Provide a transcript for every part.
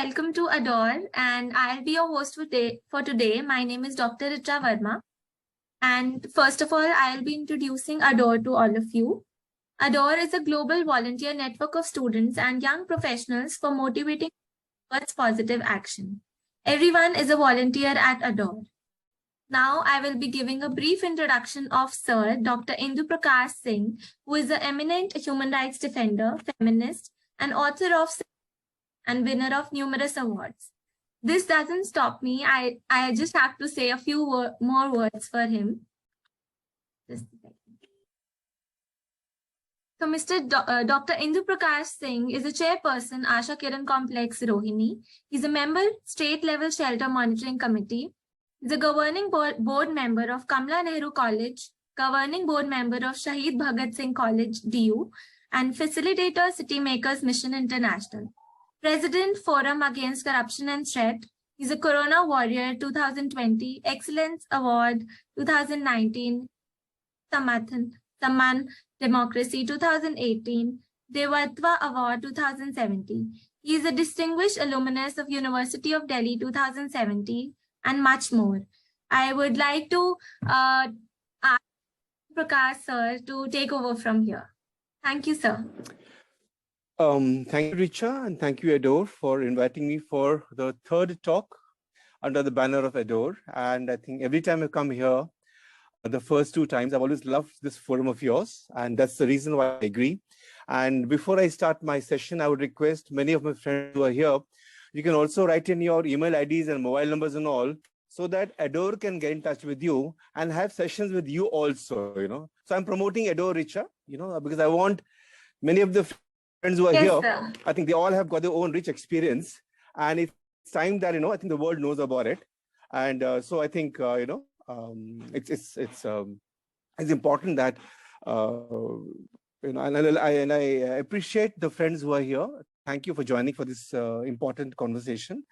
welcome to Adore, and I'll be your host for today. My name is Dr. Richa Verma, and first of all, I'll be introducing Adore to all of you. Adore is a global volunteer network of students and young professionals for motivating towards positive action. Everyone is a volunteer at Adore. Now, I will be giving a brief introduction of Sir Dr. Indu Prakash Singh, who is an eminent human rights defender, feminist, and author of and winner of numerous awards. This doesn't stop me. I just have to say a few more words for him. So Dr. Indu Prakash Singh is a chairperson, Asha Kiran Complex, Rohini. He's a member, State Level Shelter Monitoring Committee. He's a governing board member of Kamla Nehru College, governing board member of Shahid Bhagat Singh College, DU, and facilitator City Makers Mission International. President, Forum Against Corruption and Threat. He's a Corona Warrior 2020, Excellence Award 2019, Samman Democracy 2018, Devatva Award 2017. He is a distinguished alumnus of University of Delhi 2017 and much more. I would like to ask Prakash sir to take over from here. Thank you, sir. Thank you, Richa, and thank you, Adore, for inviting me for the third talk under the banner of Adore. And I think every time I come here, the first two times, I've always loved this forum of yours, and that's the reason why I agree. And before I start my session, I would request many of my friends who are here, you can also write in your email IDs and mobile numbers and all, so that Adore can get in touch with you and have sessions with you also, So I'm promoting Adore, Richa, because I want many of the friends who are here, sir. I think they all have got their own rich experience, and it's time that I think the world knows about it, and so I think it's important that and I appreciate the friends who are here. Thank you for joining for this important conversation,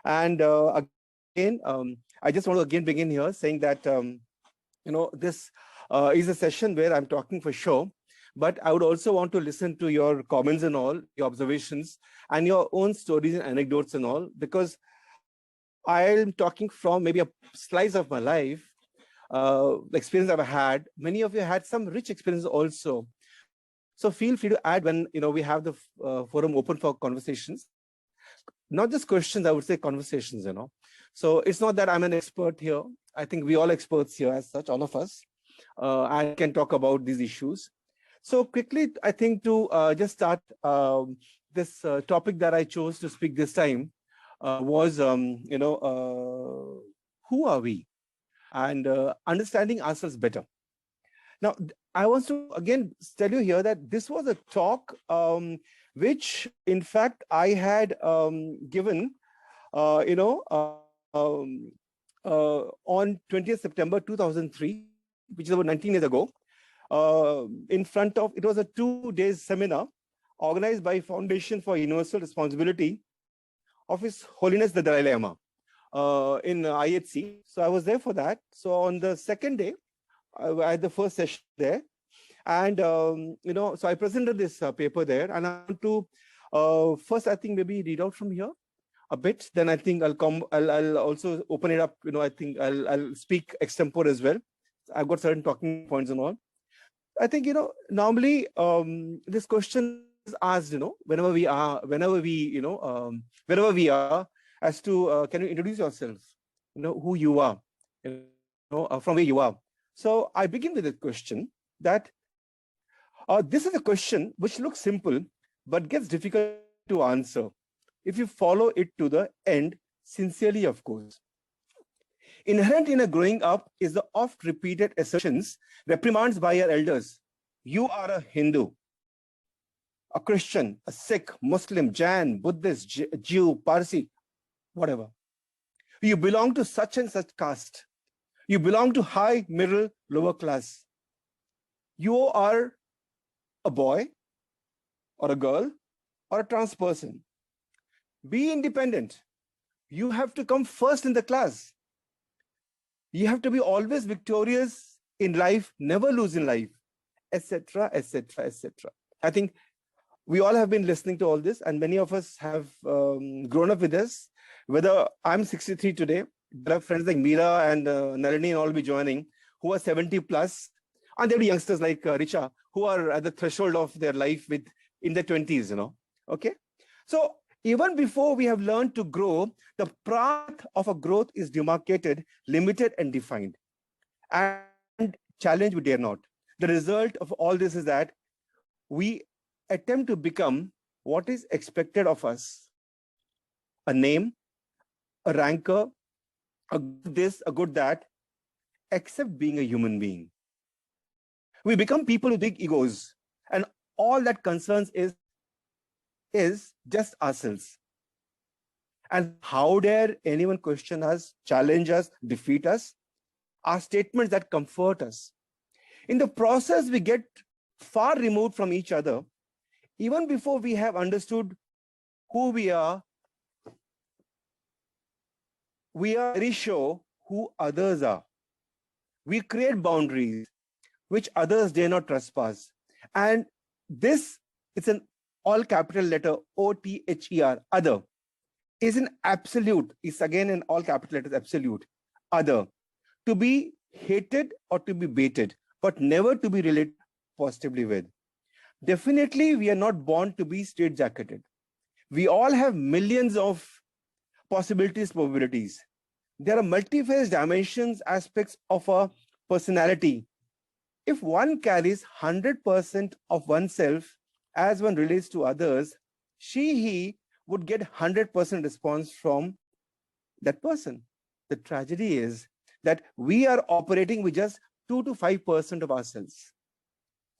and again I just want to again begin here saying that this is a session where I'm talking for sure. But I would also want to listen to your comments and all, your observations, and your own stories and anecdotes and all, because I'm talking from maybe a slice of my life, the experience I've had. Many of you had some rich experiences also. So feel free to add when we have the forum open for conversations. Not just questions, I would say conversations, So it's not that I'm an expert here. I think we all experts here as such, all of us. I can talk about these issues. So quickly, I think to just start this topic that I chose to speak this time was, who are we? And understanding ourselves better. Now, I want to again tell you here that this was a talk which, in fact, I had given, on 20th September 2003, which is about 19 years ago. In front of, it was a 2-day seminar organized by Foundation for Universal Responsibility of His Holiness the Dalai Lama in IHC. So I was there for that. So on the second day, I had the first session there. And, so I presented this paper there. And I want to first, I think, maybe read out from here a bit. Then I think I'll also open it up. I think I'll speak extempore as well. I've got certain talking points and all. I think, normally this question is asked, whenever we are, as to, can you introduce yourself, who you are, from where you are. So I begin with a question that this is a question which looks simple, but gets difficult to answer if you follow it to the end, sincerely, of course. Inherent in a growing up is the oft-repeated assertions, reprimands by your elders. You are a Hindu, a Christian, a Sikh, Muslim, Jain, Buddhist, Jew, Parsi, whatever. You belong to such and such caste. You belong to high, middle, lower class. You are a boy or a girl or a trans person. Be independent. You have to come first in the class. You have to be always victorious in life, never lose in life, etc., etc., etc. I think we all have been listening to all this, and many of us have grown up with this. Whether I'm 63 today, there are friends like Meera and Nalini and all will be joining who are 70 plus, and there will be youngsters like Richa who are at the threshold of their life with in their 20s, you know. Okay, so even before we have learned to grow, the path of a growth is demarcated, limited, and defined. And challenge we dare not. The result of all this is that we attempt to become what is expected of us: a name, a ranker, a good this, a good that, except being a human being. We become people with big egos, and all that concerns is just ourselves. And how dare anyone question us, challenge us, defeat us? Are statements that comfort us. In the process, we get far removed from each other. Even before we have understood who we are very sure who others are. We create boundaries which others dare not trespass. And this, it's an all capital letter, O-T-H-E-R, other, is an absolute, is again in all capital letters, absolute, other. To be hated or to be baited, but never to be related positively with. Definitely, we are not born to be straitjacketed. We all have millions of possibilities, probabilities. There are multi-phase dimensions, aspects of a personality. If one carries 100% of oneself as one relates to others, he would get 100% response from that person. The tragedy is that we are operating with just 2 to 5% of ourselves.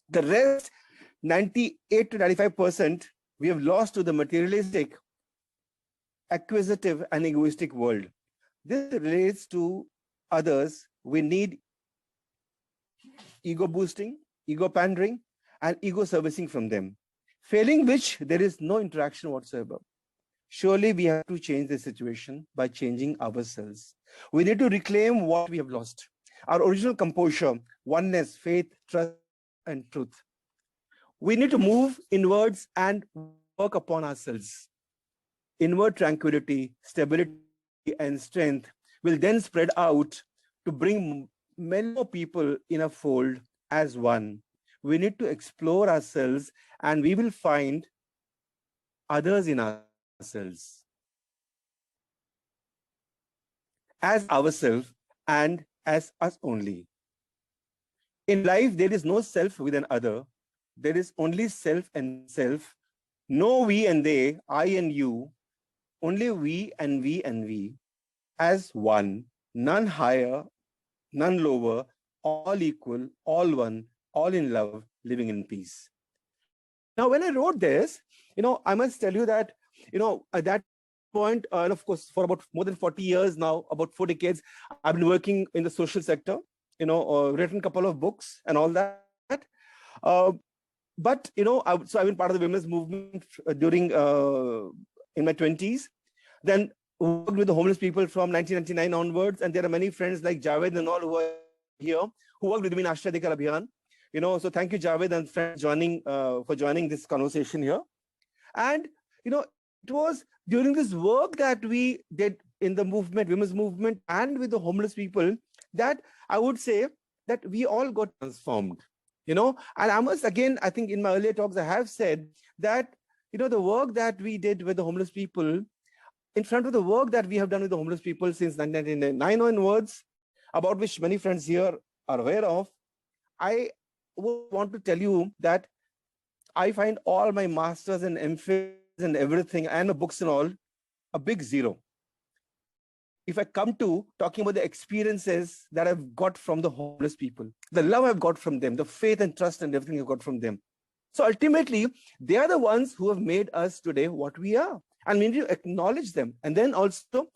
The rest, 98 to 95%, we have lost to the materialistic, acquisitive, and egoistic world. This relates to others. We need ego boosting, ego pandering, and ego servicing from them, failing which there is no interaction whatsoever. Surely we have to change the situation by changing ourselves. We need to reclaim what we have lost: our original composure, oneness, faith, trust, and truth. We need to move inwards and work upon ourselves. Inward tranquility, stability, and strength will then spread out to bring many more people in a fold as one. We need to explore ourselves, and we will find others in ourselves as ourselves and as us only. In life, there is no self with an other. There is only self and self. No we and they, I and you, only we and we and we, as one, none higher, none lower, all equal, all one, all in love, living in peace. Now, when I wrote this, I must tell you that, at that point, and of course, for about more than 40 years now, about 4 decades, I've been working in the social sector, written a couple of books and all that. But, so I've been part of the women's movement during, in my 20s, then worked with the homeless people from 1999 onwards. And there are many friends like Javed and all who are here, who worked with me in Ashray Adhikar Abhiyan. So thank you, Javed and friends, for joining this conversation here. And, it was during this work that we did in the movement, women's movement, and with the homeless people, that I would say that we all got transformed, and I must, again, I think in my earlier talks, I have said that, the work that we did with the homeless people, in front of the work that we have done with the homeless people since 1999 onwards, about which many friends here are aware of, I would want to tell you that I find all my masters and MPhils and everything and the books and all a big zero. If I come to talking about the experiences that I've got from the homeless people, the love I've got from them, the faith and trust and everything I've got from them. So ultimately, they are the ones who have made us today what we are. And we need to acknowledge them. And then also,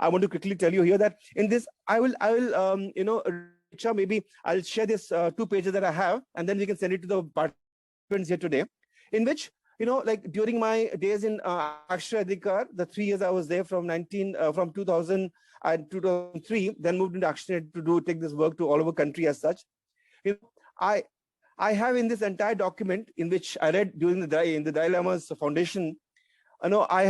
I want to quickly tell you here that in this, I will, Richa, maybe I'll share this 2 pages that I have, and then we can send it to the participants here today, in which, like during my days in Ashray Adhikar, the 3 years I was there from 2000 and 2003, then moved into Ashray to take this work to all over country as such. I I have in this entire document, in which I read during the Dalai Lama's foundation, I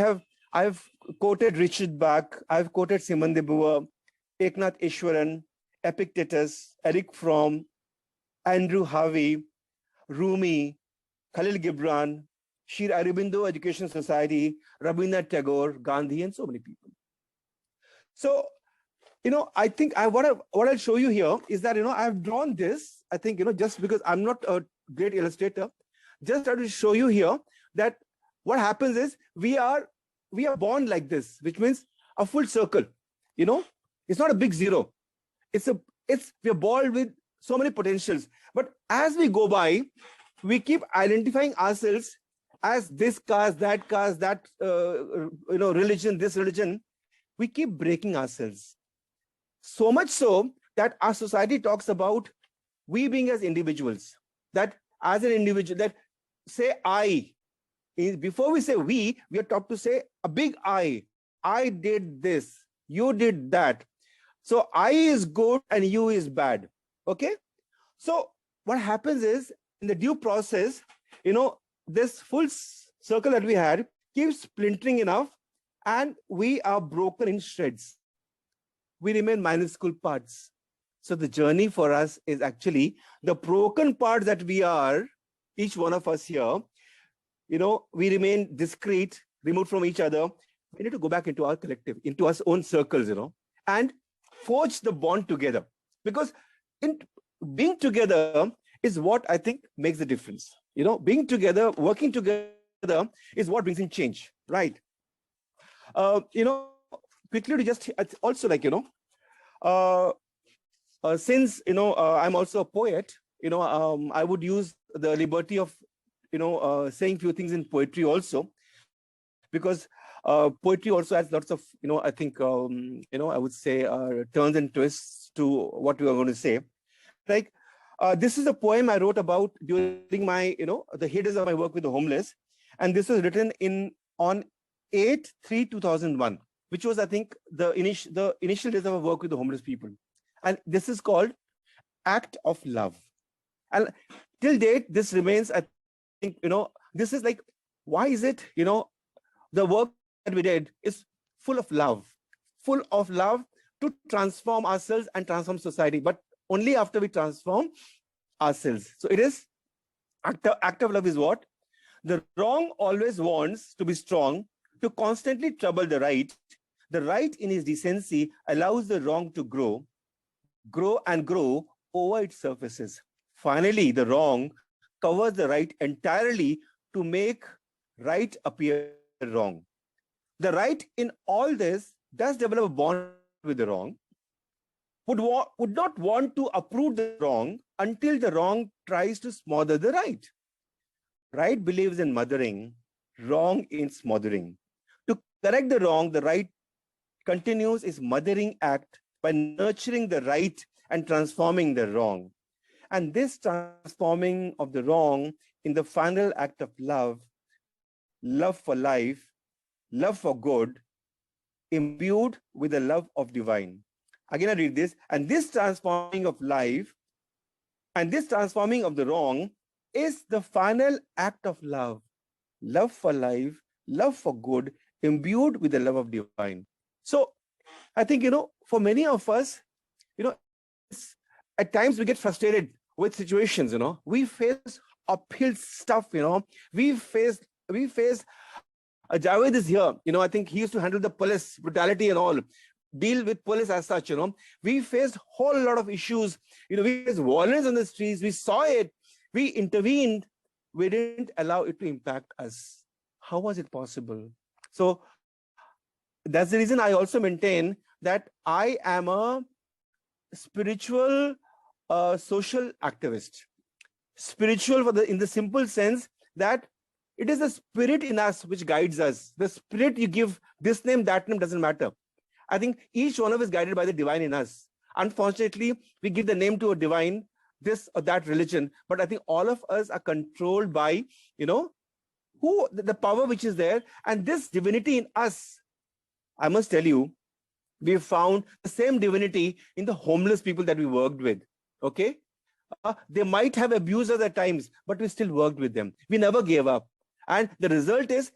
have quoted Richard Bach, I've quoted Simone de Beauvoir, Eknath Easwaran, Epictetus, Eric Fromm, Andrew Harvey, Rumi, Khalil Gibran, Shri Aurobindo Education Society, Rabindranath Tagore, Gandhi, and so many people. So, I think what I'll show you here is that, I've drawn this, I think, just because I'm not a great illustrator, just try to show you here that what happens is we are born like this, which means a full circle. It's not a big zero. We're born with so many potentials. But as we go by, we keep identifying ourselves as this caste, that caste, that religion, this religion. We keep breaking ourselves. So much so that our society talks about we being as individuals, that as an individual, that say I. Before we say we are taught to say a big I. I did this, you did that. So I is good and you is bad. Okay. So what happens is in the due process, this full circle that we had keeps splintering enough and we are broken in shreds. We remain minuscule parts. So the journey for us is actually the broken parts that we are, each one of us here, we remain discrete, removed from each other. We need to go back into our collective, into our own circles, and forge the bond together. Because in being together is what I think makes the difference. Being together, working together is what brings in change, right? Quickly to just also since I'm also a poet, I would use the liberty of saying few things in poetry also, because poetry also has lots of I think I would say turns and twists to what we are going to say. Like this is a poem I wrote about during my the heydays of my work with the homeless, and this was written on 8/3/2001, which was I think the initial days of our work with the homeless people, and this is called Act of Love. And till date this remains, I think, this is like, why is it the work that we did is full of love to transform ourselves and transform society, but only after we transform ourselves. So it is act of love is what? The wrong always wants to be strong, to constantly trouble the right. The right in its decency allows the wrong to grow and grow over its surfaces. Finally, the wrong covers the right entirely to make right appear wrong. The right in all this does develop a bond with the wrong, would not want to approve the wrong until the wrong tries to smother the right. Right believes in mothering, wrong in smothering. To correct the wrong, the right continues its mothering act by nurturing the right and transforming the wrong. And this transforming of the wrong in the final act of love, love for life, love for good, imbued with the love of divine. Again, I read this, and this transforming of life and this transforming of the wrong is the final act of love, love for life, love for good, imbued with the love of divine. So I think, for many of us, at times we get frustrated with situations, we face uphill stuff, we face Javed is here, I think he used to handle the police brutality and all, deal with police as such, we faced whole lot of issues, we faced violence on the streets, we saw it, we intervened, we didn't allow it to impact us. How was it possible? So that's the reason I also maintain that I am a spiritual social activist. Spiritual in the simple sense that it is the spirit in us which guides us. The spirit you give this name, that name, doesn't matter. I think each one of us is guided by the divine in us. Unfortunately, we give the name to a divine, this or that religion, but I think all of us are controlled by, the power which is there, and this divinity in us. I must tell you, we found the same divinity in the homeless people that we worked with. Okay, They might have abused us at times, but we still worked with them. We never gave up. And the result is,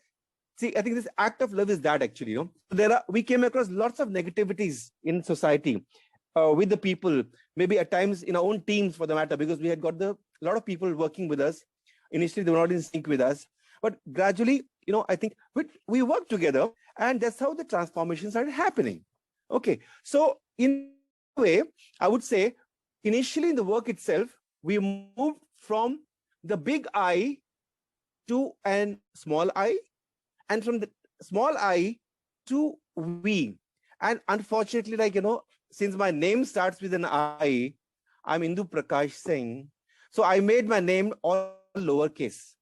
see, I think this act of love is that actually, you know, we came across lots of negativities in society with the people, maybe at times in our own teams for the matter, because we had got a lot of people working with us. Initially, they were not in sync with us, but gradually, you know, I think we worked together, and that's how the transformation started happening. Okay, so in a way, I would say, initially in the work itself, we moved from the big I to an small I, and from the small I to we. And unfortunately, like, you know, since my name starts with an I, I'm Indu Prakash Singh. So I made my name all lowercase.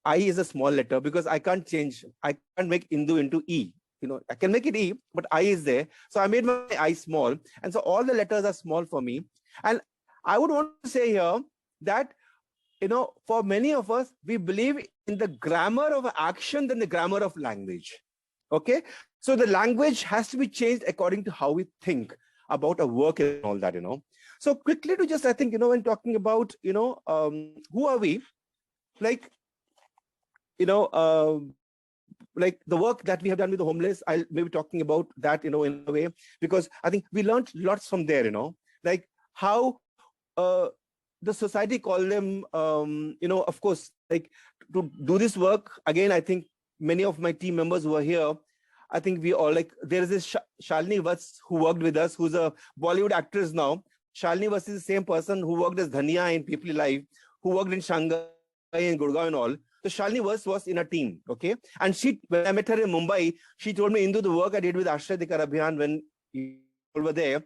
I is a small letter because I can't change. I can't make Indu into E. You know, I can make it E, but I is there. So I made my I small. And so all the letters are small for me. And I would want to say here that, you know, for many of us, we believe in the grammar of action than the grammar of language. Okay. So the language has to be changed according to how we think about our work and all that, you know. So quickly to just, I think, you know, when talking about, you know, who are we? Like, you know, like the work that we have done with the homeless, I'll maybe talking about that, you know, in a way, because I think we learned lots from there, you know, like how the society call them, you know, of course, like to do this work. Again, I think many of my team members who are here, I think we all like, there is this Shalini Vats who worked with us, who's a Bollywood actress now. Shalini Vats is the same person who worked as Dhania in People Life, who worked in Shanghai and Gurgaon and all. So Shalini was in a team, okay? And she, when I met her in Mumbai, she told me, Indu, the work I did with Ashray Dikar Abhiyan when you were there,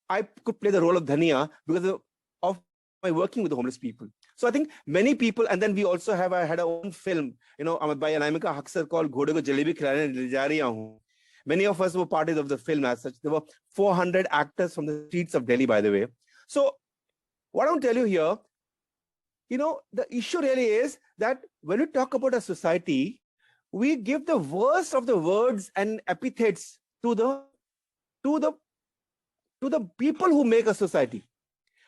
I could play the role of Dhania because of my working with the homeless people. So I think many people, and then we also have, I had our own film, you know, by Anamika Haksar called Ghode Ko Jalebi Khilane Le Ja Rahi Hu. Many of us were parties of the film as such. There were 400 actors from the streets of Delhi, by the way. So what I want to tell you here, you know, the issue really is that when we talk about a society, we give the worst of the words and epithets to the people who make a society.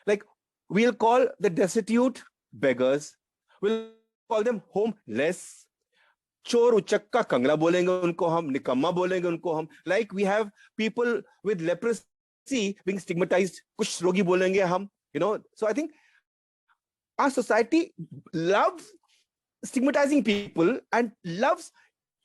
Like, we'll call the destitute beggars, we'll call them homeless, चोर उचक्का कंगला बोलेंगे उनको हम, निकम्मा बोलेंगे उनको हम. Like we have people with leprosy being stigmatized, कुछ रोगी बोलेंगे हम, you know. So I think our society loves stigmatizing people and loves,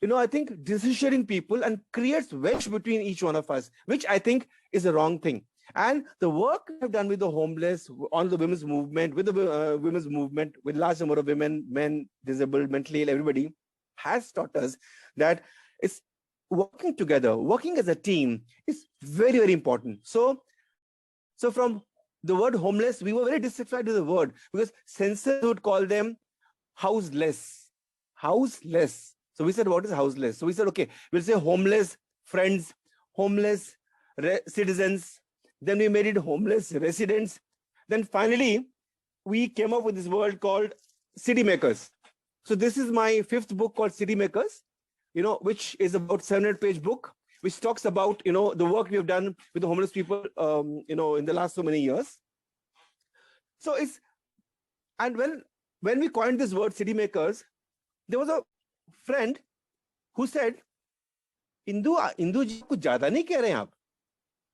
you know, I think decisioning people and creates wedge between each one of us, which I think is a wrong thing. And the work we have done with the homeless, on the women's movement, with the women's movement, with large number of women, men, disabled, mentally ill, everybody, has taught us that it's working together, working as a team is very, very important. So from the word homeless, we were very dissatisfied with the word because censors would call them houseless. Houseless. So we said, what is houseless? So we said, okay, we'll say homeless friends, homeless citizens. Then we made it homeless residents. Then finally, we came up with this word called city makers. So this is my 5th book called City Makers, you know, which is about 700-page book, which talks about, you know, the work we have done with the homeless people, you know, in the last so many years. So it's, and when we coined this word City Makers, there was a friend who said, Indu ji kuch zyada nahi keh rahe hain aap.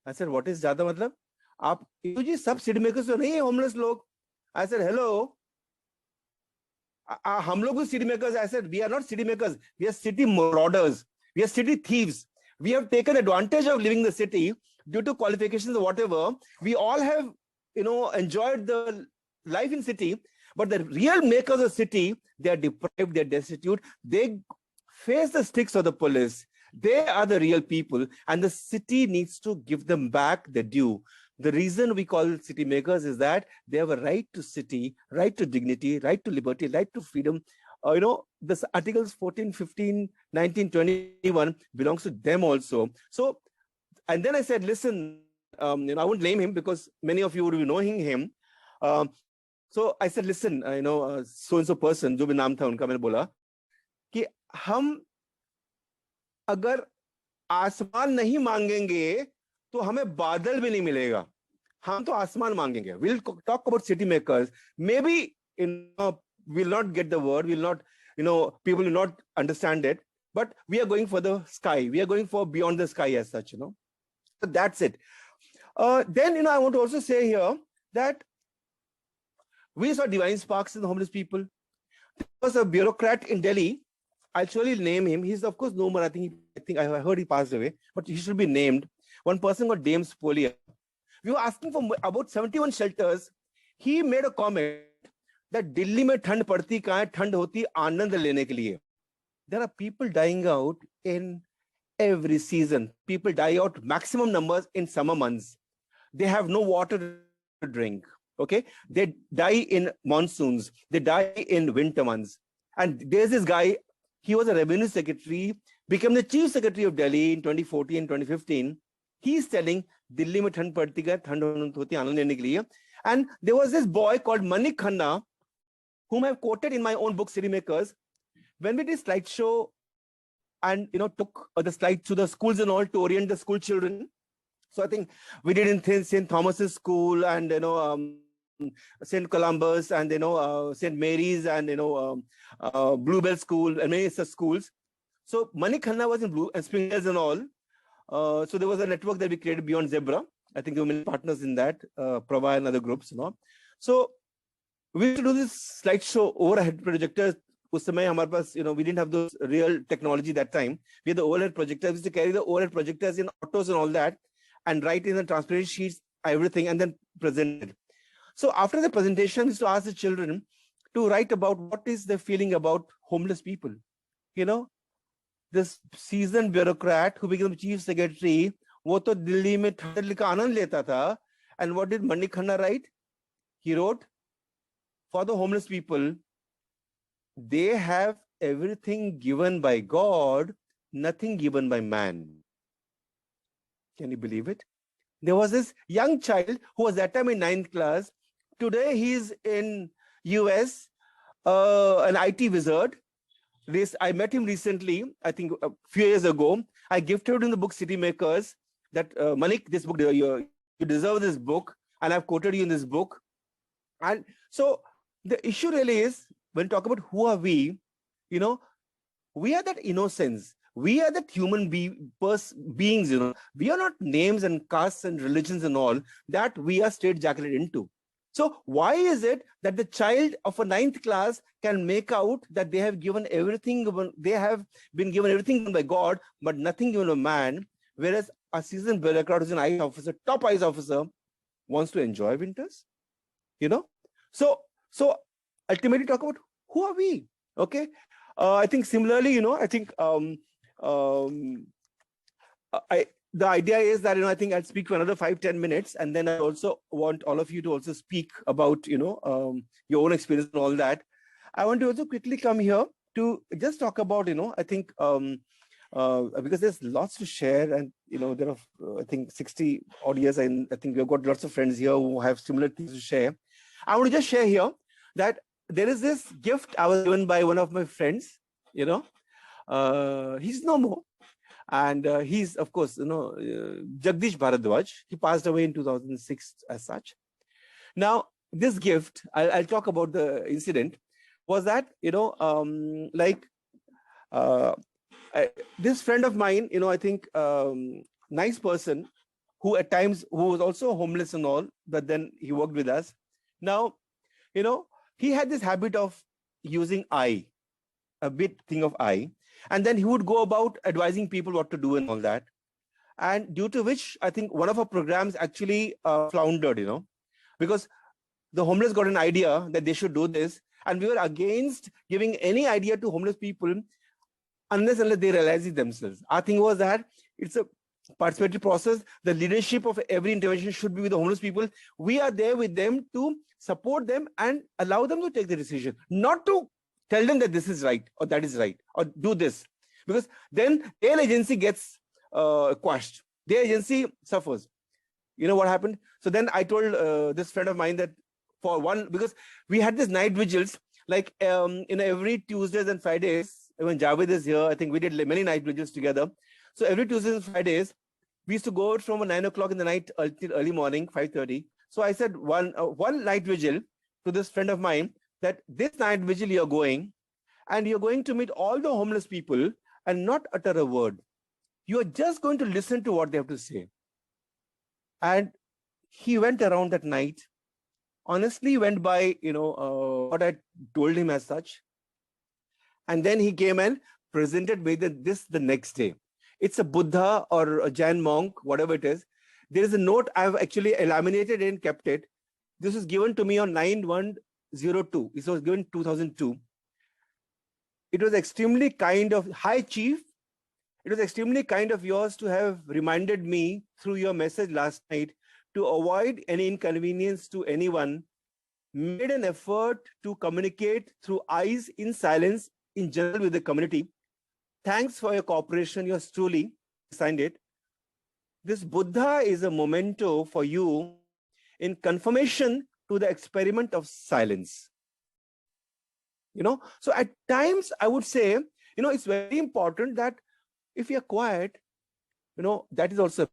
I said, what is zyada matlab? Aap, Indu ji, sab city makers to nahi hai homeless log. I said, hello. हम लोग city makers. I said, we are not city makers. We are city marauders. We are city thieves. We have taken advantage of living in the city due to qualifications or whatever. We all have, you know, enjoyed the life in city, but the real makers of city, they are deprived, they are destitute. They face the sticks of the police. They are the real people, and the city needs to give them back the due. The reason we call city makers is that they have a right to city, right to dignity, right to liberty, right to freedom. You know, this articles 14, 15, 19, 21 belongs to them also. So, and then I said, listen, you know, I won't blame him because many of you would be knowing him. So I said, listen, you know, so-and-so person, जो भी नाम था उनका, मैंने बोला कि हम अगर आसमान नहीं मांगेंगे तो हमें बादल भी नहीं मिलेगा. हम तो आसमान मांगेंगे. We'll talk about city makers. Maybe we'll not get the word. We'll not, people will not understand it. But we are going for the sky. We are going for beyond the sky as such. So that's it. Then I want to also say here that we saw divine sparks in the homeless people. There was a bureaucrat in Delhi. I'll surely name him. He's of course no more. I think I heard he passed away, but he should be named. One person called Dame Spolia. We were asking for about 71 shelters. He made a comment that Delhi mein thand padti kahan hai, thand hoti aanand lene ke liye. There are people dying out in every season. People die out maximum numbers in summer months. They have no water to drink. Okay, they die in monsoons. They die in winter months. And there's this guy. He was a revenue secretary, became the chief secretary of Delhi in 2014, 2015. He's telling Delhi mein thand padti hai, thand hoti aanand lene ke liye. And there was this boy called Manik Khanna, whom I've quoted in my own book, City Makers. When we did slideshow and took the slides to the schools and all to orient the school children. So I think we did in St. Thomas's School and St. Columbus and St. Mary's and Bluebell School and many such schools. So Manik Khanna was in Blue and Spring Hills and all. So there was a network that we created beyond Zebra. I think there were many partners in that, Prava and other groups. So we used to do this slideshow overhead projectors. We didn't have those real technology that time. We had the overhead projectors. We used to carry the overhead projectors in autos and all that and write in the transparent sheets, everything, and then present it. So after the presentation, we used to ask the children to write about what is their feeling about homeless people. This seasoned bureaucrat who became chief secretary, वो तो दिल्ली में ठंड का आनंद लेता था. And what did Manik Khanna write? He wrote, for the homeless people, they have everything given by God, nothing given by man. Can you believe it? There was this young child who was that time in 9th class. Today he's in US, an IT wizard. I met him recently, I think a few years ago. I gifted him the book City Makers. That Manik, this book, you deserve this book, and I've quoted you in this book. And so the issue really is, when we talk about who are we, we are that innocence. We are that human beings, We are not names and castes and religions and all that we are straitjacketed into. So why is it that the child of a 9th class can make out that they have given everything, they have been given everything by God, but nothing given by man, whereas a seasoned bureaucrat who's an IAS officer, top IAS officer, wants to enjoy winters? So ultimately talk about who are we? Okay. I think similarly, I think the idea is that, I think I'll speak for another 5-10 minutes. And then I also want all of you to also speak about, your own experience and all that. I want to also quickly come here to just talk about, I think, because there's lots to share and, there are, I think 60 odd years. And I think we've got lots of friends here who have similar things to share. I want to just share here that there is this gift I was given by one of my friends, he's no more. And he's, of course, Jagdish Bharadwaj. He passed away in 2006 as such. Now, this gift, I'll talk about the incident, was that, this friend of mine, I think, nice person who at times, who was also homeless and all, but then he worked with us. Now, he had this habit of using I, a bit thing of I. And then he would go about advising people what to do and all that. And due to which, I think one of our programs actually floundered, because the homeless got an idea that they should do this. And we were against giving any idea to homeless people unless they realize it themselves. Our thing was that it's a participatory process. The leadership of every intervention should be with the homeless people. We are there with them to support them and allow them to take the decision, not to tell them that this is right or that is right or do this, because then their agency gets quashed. Their agency suffers. You know what happened? So then I told this friend of mine that for one, because we had these night vigils, like every Tuesdays and Fridays, when Javed is here, I think we did many night vigils together. So every Tuesdays and Fridays, We used to go out from 9 o'clock in the night till early morning, 5:30. So I said one night vigil to this friend of mine that this night vigil you're going, and you're going to meet all the homeless people and not utter a word. You are just going to listen to what they have to say. And he went around that night, honestly went by, what I told him as such. And then he came and presented me this the next day. It's a Buddha or a Jain monk, whatever it is. There is a note I've actually laminated and kept it. This was given to me on 9/1/02. This was given 2002. It was extremely kind of, hi chief, it was extremely kind of yours to have reminded me through your message last night to avoid any inconvenience to anyone, made an effort to communicate through eyes in silence in general with the community. Thanks for your cooperation. Yours truly, signed it. This Buddha is a memento for you in confirmation to the experiment of silence. So at times I would say, it's very important that if you're quiet, that is also a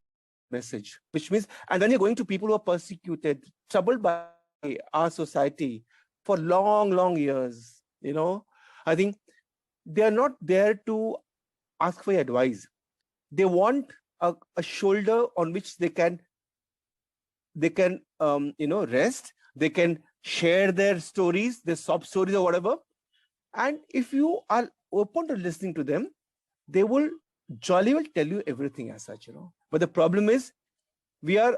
message, which means, and then you're going to people who are persecuted, troubled by our society for long, long years. I think they are not there to ask for your advice. They want a shoulder on which they can rest. They can share their stories, their sob stories or whatever. And if you are open to listening to them, they will jolly well tell you everything as such, But the problem is, we are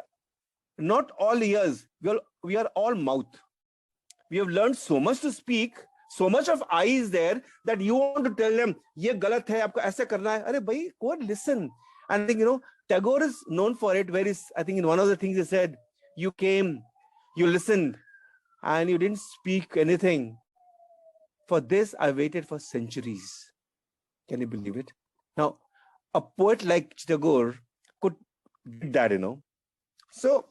not all ears. We are all mouth. We have learned so much to speak, so much of eye is there that you want to tell them, ye galat hai, aapko aisa karna hai. Arey bhai, go and listen. And I think, Tagore is known for it, where I think in one of the things he said, you came, you listened, and you didn't speak anything. For this, I waited for centuries. Can you believe it? Now, a poet like Tagore could get that, So,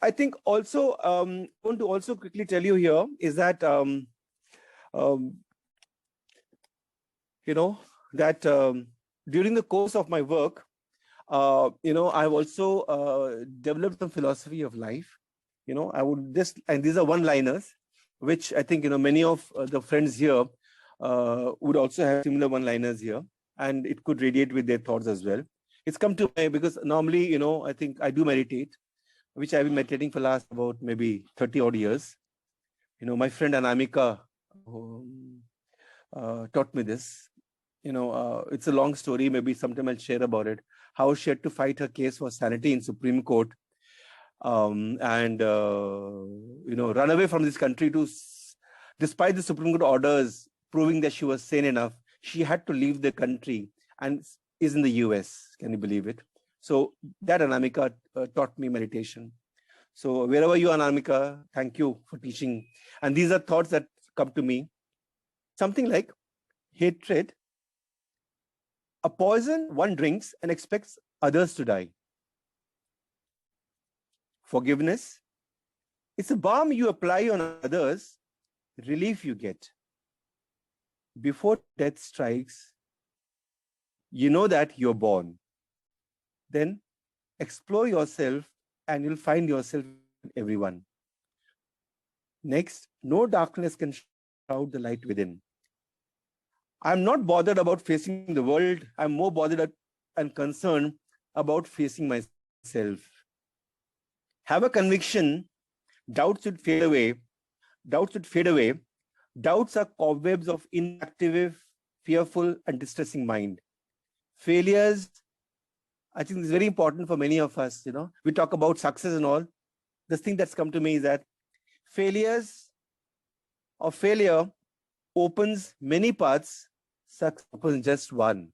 I think also, I want to also quickly tell you here is that, during the course of my work, I've also developed some philosophy of life. I would just, and these are one-liners, which I think, many of the friends here would also have similar one-liners here, and it could radiate with their thoughts as well. It's come to me because normally, I think I do meditate, which I've been meditating for last about maybe 30 odd years. My friend Anamika taught me this. It's a long story. Maybe sometime I'll share about it. How she had to fight her case for sanity in Supreme Court, and run away from this country despite the Supreme Court orders proving that she was sane enough. She had to leave the country and is in the US. Can you believe it? So that Anamika taught me meditation. So wherever you are, Anamika, thank you for teaching. And these are thoughts that come to me. Something like hatred, a poison one drinks and expects others to die. Forgiveness, it's a balm you apply on others, relief you get. Before death strikes, you know that you're born. Then explore yourself and you'll find yourself in everyone. Next, no darkness can shroud the light within. I'm not bothered about facing the world. I'm more bothered and concerned about facing myself. Have a conviction, doubts should fade away. Doubts should fade away. Doubts are cobwebs of inactive, fearful, and distressing mind. Failures, I think it's very important for many of us. We talk about success and all. The thing that's come to me is that failure opens many paths, success opens just one.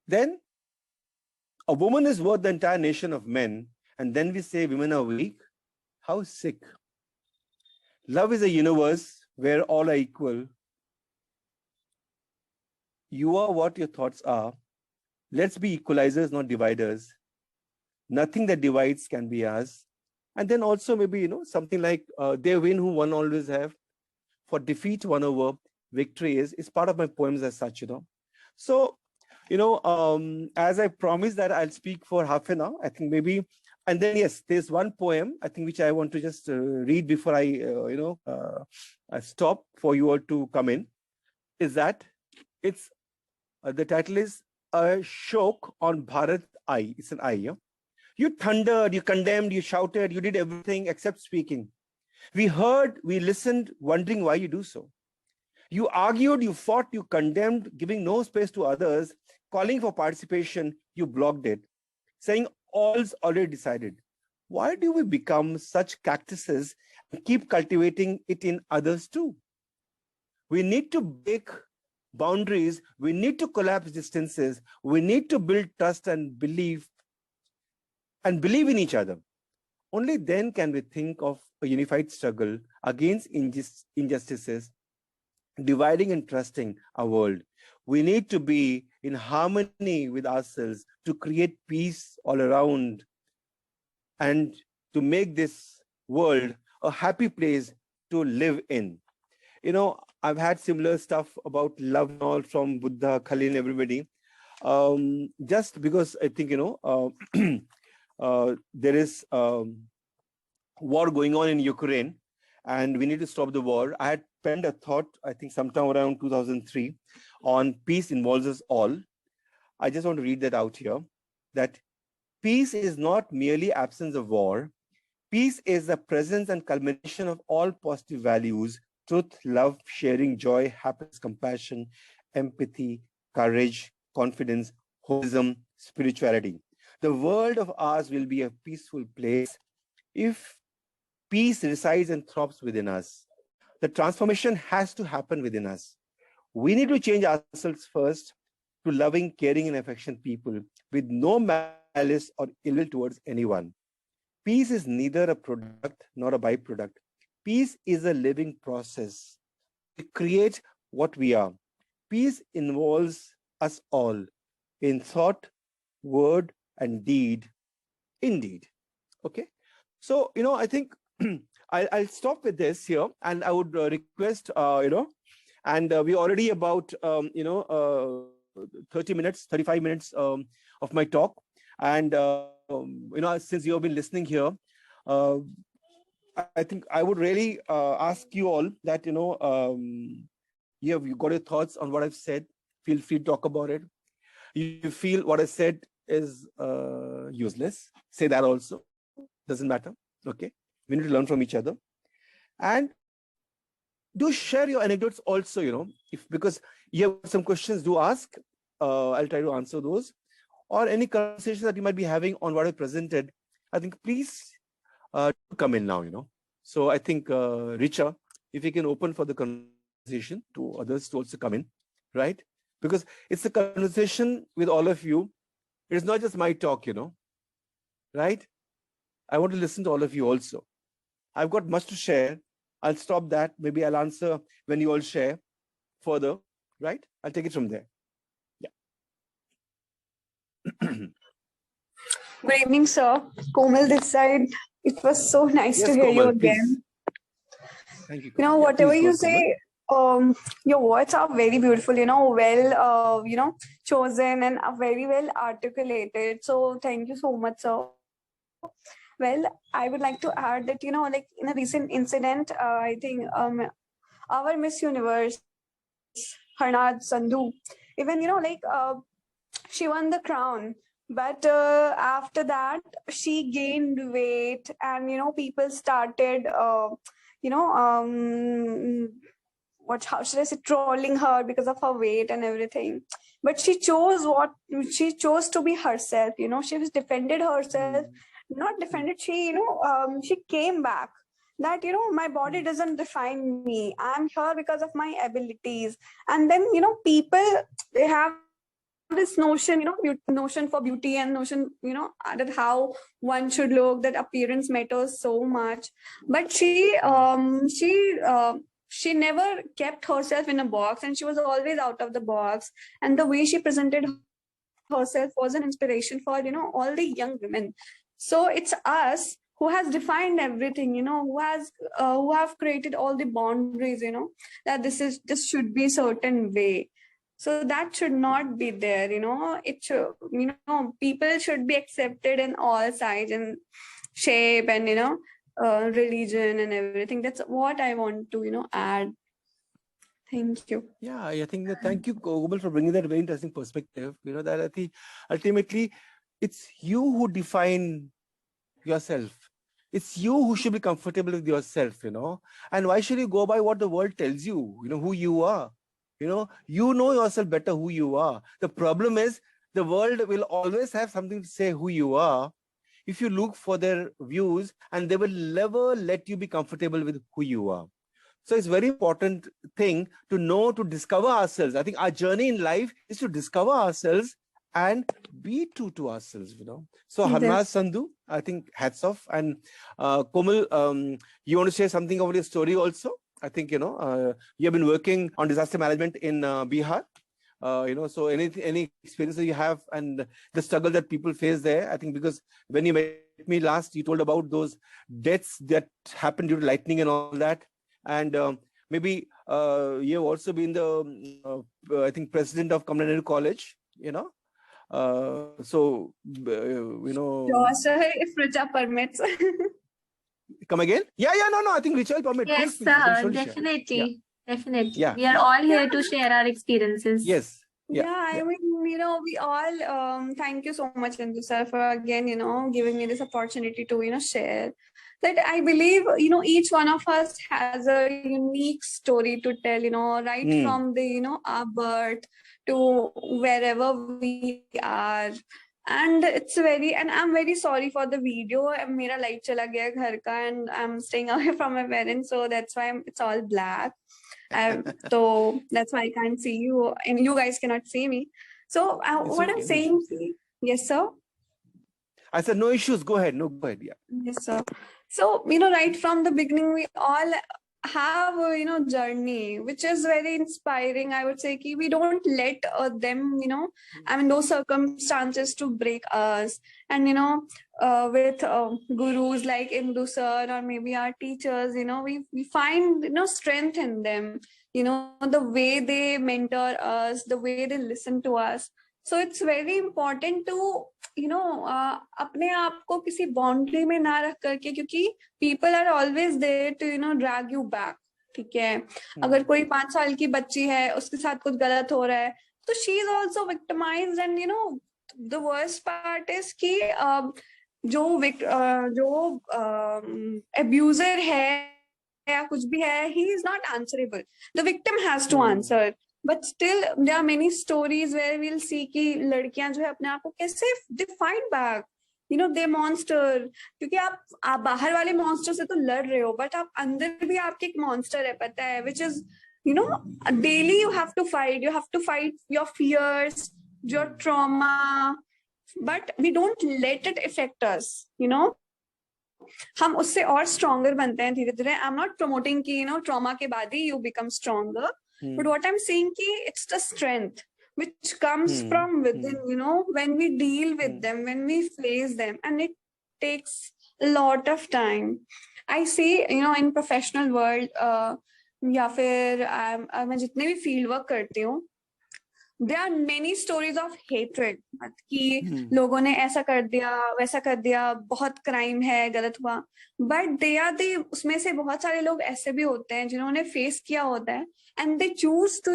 Then a woman is worth the entire nation of men, and then we say women are weak. How sick. Love is a universe where all are equal. You are what your thoughts are. Let's be equalizers, not dividers. Nothing that divides can be ours. And then also maybe, something like they win who one always have. For defeat one over, victory is part of my poems as such, So As I promised that I'll speak for half an hour, I think maybe, and then yes, there's one poem I think which I want to just read before I, stop for you all to come in. Is that it's the title is a Shok on Bharat I. It's an I. Yeah? You thundered, you condemned, you shouted, you did everything except speaking. We heard, we listened, wondering why you do so. You argued, you fought, you condemned, giving no space to others, calling for participation, you blocked it, saying all's already decided. Why do we become such cactuses and keep cultivating it in others too? We need to break boundaries, we need to collapse distances, we need to build trust and believe in each other. Only then can we think of a unified struggle against injustices, dividing and trusting our world. We need to be in harmony with ourselves to create peace all around and to make this world a happy place to live in. I've had similar stuff about love and all from Buddha, Khalil, and everybody. Just because I think, there is war going on in Ukraine and we need to stop the war. I had penned a thought, I think sometime around 2003, on peace involves us all. I just want to read that out here, that peace is not merely absence of war. Peace is the presence and culmination of all positive values: truth, love, sharing, joy, happiness, compassion, empathy, courage, confidence, holism, spirituality. The world of ours will be a peaceful place if peace resides and throbs within us. The transformation has to happen within us. We need to change ourselves first to loving, caring, and affectionate people with no malice or ill will towards anyone. Peace is neither a product nor a byproduct. Peace is a living process. It creates what we are. Peace involves us all in thought, word, and deed. Indeed. Okay. So, I think I'll stop with this here, and I would request, and we're already about, 30 minutes, 35 minutes of my talk. And, since you have been listening here, I think I would really ask you all that, you got your thoughts on what I've said. Feel free to talk about it. You feel what I said is useless, say that also. Doesn't matter. Okay. We need to learn from each other. And do share your anecdotes also, because you have some questions, do ask. I'll try to answer those. Or any conversations that you might be having on what I presented, I think please come in now, So I think, Richa, if you can open for the conversation to others to also come in, right? Because it's a conversation with all of you. It's not just my talk, right? I want to listen to all of you also. I've got much to share. I'll stop that. Maybe I'll answer when you all share further, right? I'll take it from there. Yeah. Good evening, sir. Komal this side. It was so nice to hear Komal, you again. Please. Thank you, Komal. Whatever please you go, say, your words are very beautiful, well, chosen and are very well articulated. So thank you so much, sir. Well, I would like to add that, like in a recent incident, I think our Miss Universe, Harnad Sandhu, even, she won the crown. But after that, she gained weight and, people started, how should I say, trolling her because of her weight and everything. But she chose to be herself, she was defended herself, not defended, she came back that, my body doesn't define me. I'm here because of my abilities. And then, people, they have this notion, notion for beauty and notion, that how one should look, that appearance matters so much. But she never kept herself in a box, and she was always out of the box. And the way she presented herself was an inspiration for, all the young women. So it's us who has defined everything, who have created all the boundaries, that this should be a certain way. So that should not be there, it should, people should be accepted in all sides and shape and, religion and everything. That's what I want to, add. Thank you. Yeah, I think that thank you, Gopal, for bringing that very interesting perspective. That I think ultimately it's you who define yourself. It's you who should be comfortable with yourself, and why should you go by what the world tells you, who you are? You know yourself better who you are. The problem is the world will always have something to say who you are if you look for their views, and they will never let you be comfortable with who you are. So it's a very important thing to know, to discover ourselves. I think our journey in life is to discover ourselves and be true to ourselves, So Harnaz, Sandhu, I think hats off. And Komal, you want to share something about your story also? I think, you have been working on disaster management in Bihar. So any experience that you have and the struggle that people face there, I think, because when you met me last, you told about those deaths that happened due to lightning and all that. And maybe you have also been the, I think, president of Kamla College, so, Sure, sir, if Richa permits. Come again? Yeah, no, I think Richard permit. Yes, Please, sir, definitely. Definitely. Yeah. We are all here to share our experiences. Yes. Yeah, I mean, we all, thank you so much, Indu sir, for again, giving me this opportunity to, share. That I believe, each one of us has a unique story to tell, right from the, our birth to wherever we are. And I'm very sorry for the video. Mera light chala gaya ghar ka, and I'm staying away from my parents, so that's why it's all black. So that's why I can't see you, and you guys cannot see me. So what I'm saying, yes, sir. I said no issues. Go ahead. No, go ahead. Yeah. Yes, sir. So right from the beginning, we all have a journey which is very inspiring. I would say we don't let them those circumstances to break us. And with gurus like Indu sir, or maybe our teachers, we find strength in them, the way they mentor us, the way they listen to us. So it's very important to अपने आप को किसी boundary में ना रख करके, क्योंकि people are always there to drag you back. ठीक है, अगर कोई 5 साल की बच्ची है, उसके साथ कुछ गलत हो रहा है, तो she is also victimized. And the worst part is कि जो abuser है या कुछ भी है, he is not answerable. The victim has to answer. But still, there are many stories where we'll see कि लड़कियां जो है अपने आप को कैसे they fight back, they monster. क्योंकि आप बाहर वाले monster से तो लड़ रहे हो, but आप अंदर भी आपके एक monster है, पता है, which is daily you have to fight your fears, your trauma, but we don't let it affect us. हम उससे और stronger बनते हैं धीरे धीरे. I'm not promoting कि trauma के बाद ही you become stronger. But what I'm saying ki it's the strength which comes from within, when we deal with them, when we face them, and it takes a lot of time. I see, in professional world, या फिर मैं जितने भी field work करती हूँ, there are many stories of hatred कि लोगों ने ऐसा कर दिया, वैसा कर दिया, बहुत crime है, गलत हुआ. But उसमें से बहुत सारे लोग ऐसे भी होते हैं जिन्होंने face किया होता है, and they choose to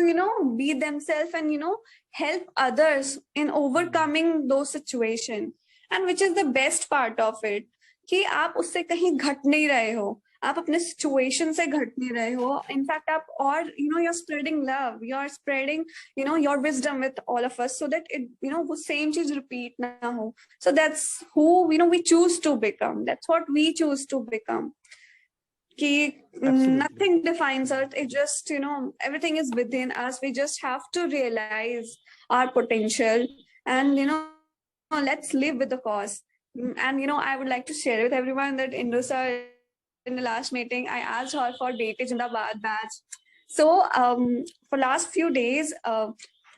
be themselves and help others in overcoming those situations. And which is the best part of it कि आप उससे कहीं घट नहीं रहे हो, आप अपने situation से घट नहीं रहे हो. In fact, आप और you're spreading love, you're spreading your wisdom with all of us, so that it वो same चीज repeat ना हो. So that's who we choose to become. That's what we choose to become. Nothing defines us. It just everything is within us. We just have to realize our potential and let's live with the cause. And I would like to share with everyone that Indu sir, in the last meeting, I asked her for Bete Jindabad badge. So for last few days,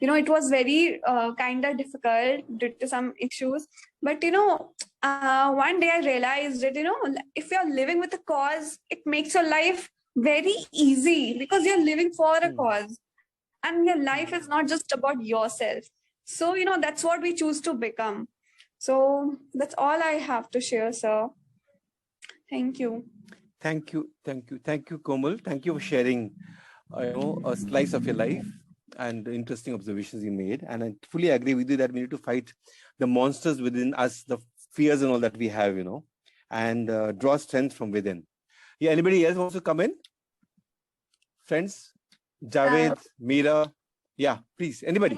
it was very kind of difficult due to some issues. But one day I realized that if you're living with a cause, it makes your life very easy because you're living for a cause. And your life is not just about yourself. So, that's what we choose to become. So that's all I have to share, sir. Thank you. Thank you, Komal. Thank you for sharing, a slice of your life and the interesting observations you made. And I fully agree with you that we need to fight the monsters within us, the fears and all that we have, and draw strength from within. Yeah, anybody else wants to come in? Friends? Javed, Meera? Yeah, please. Anybody.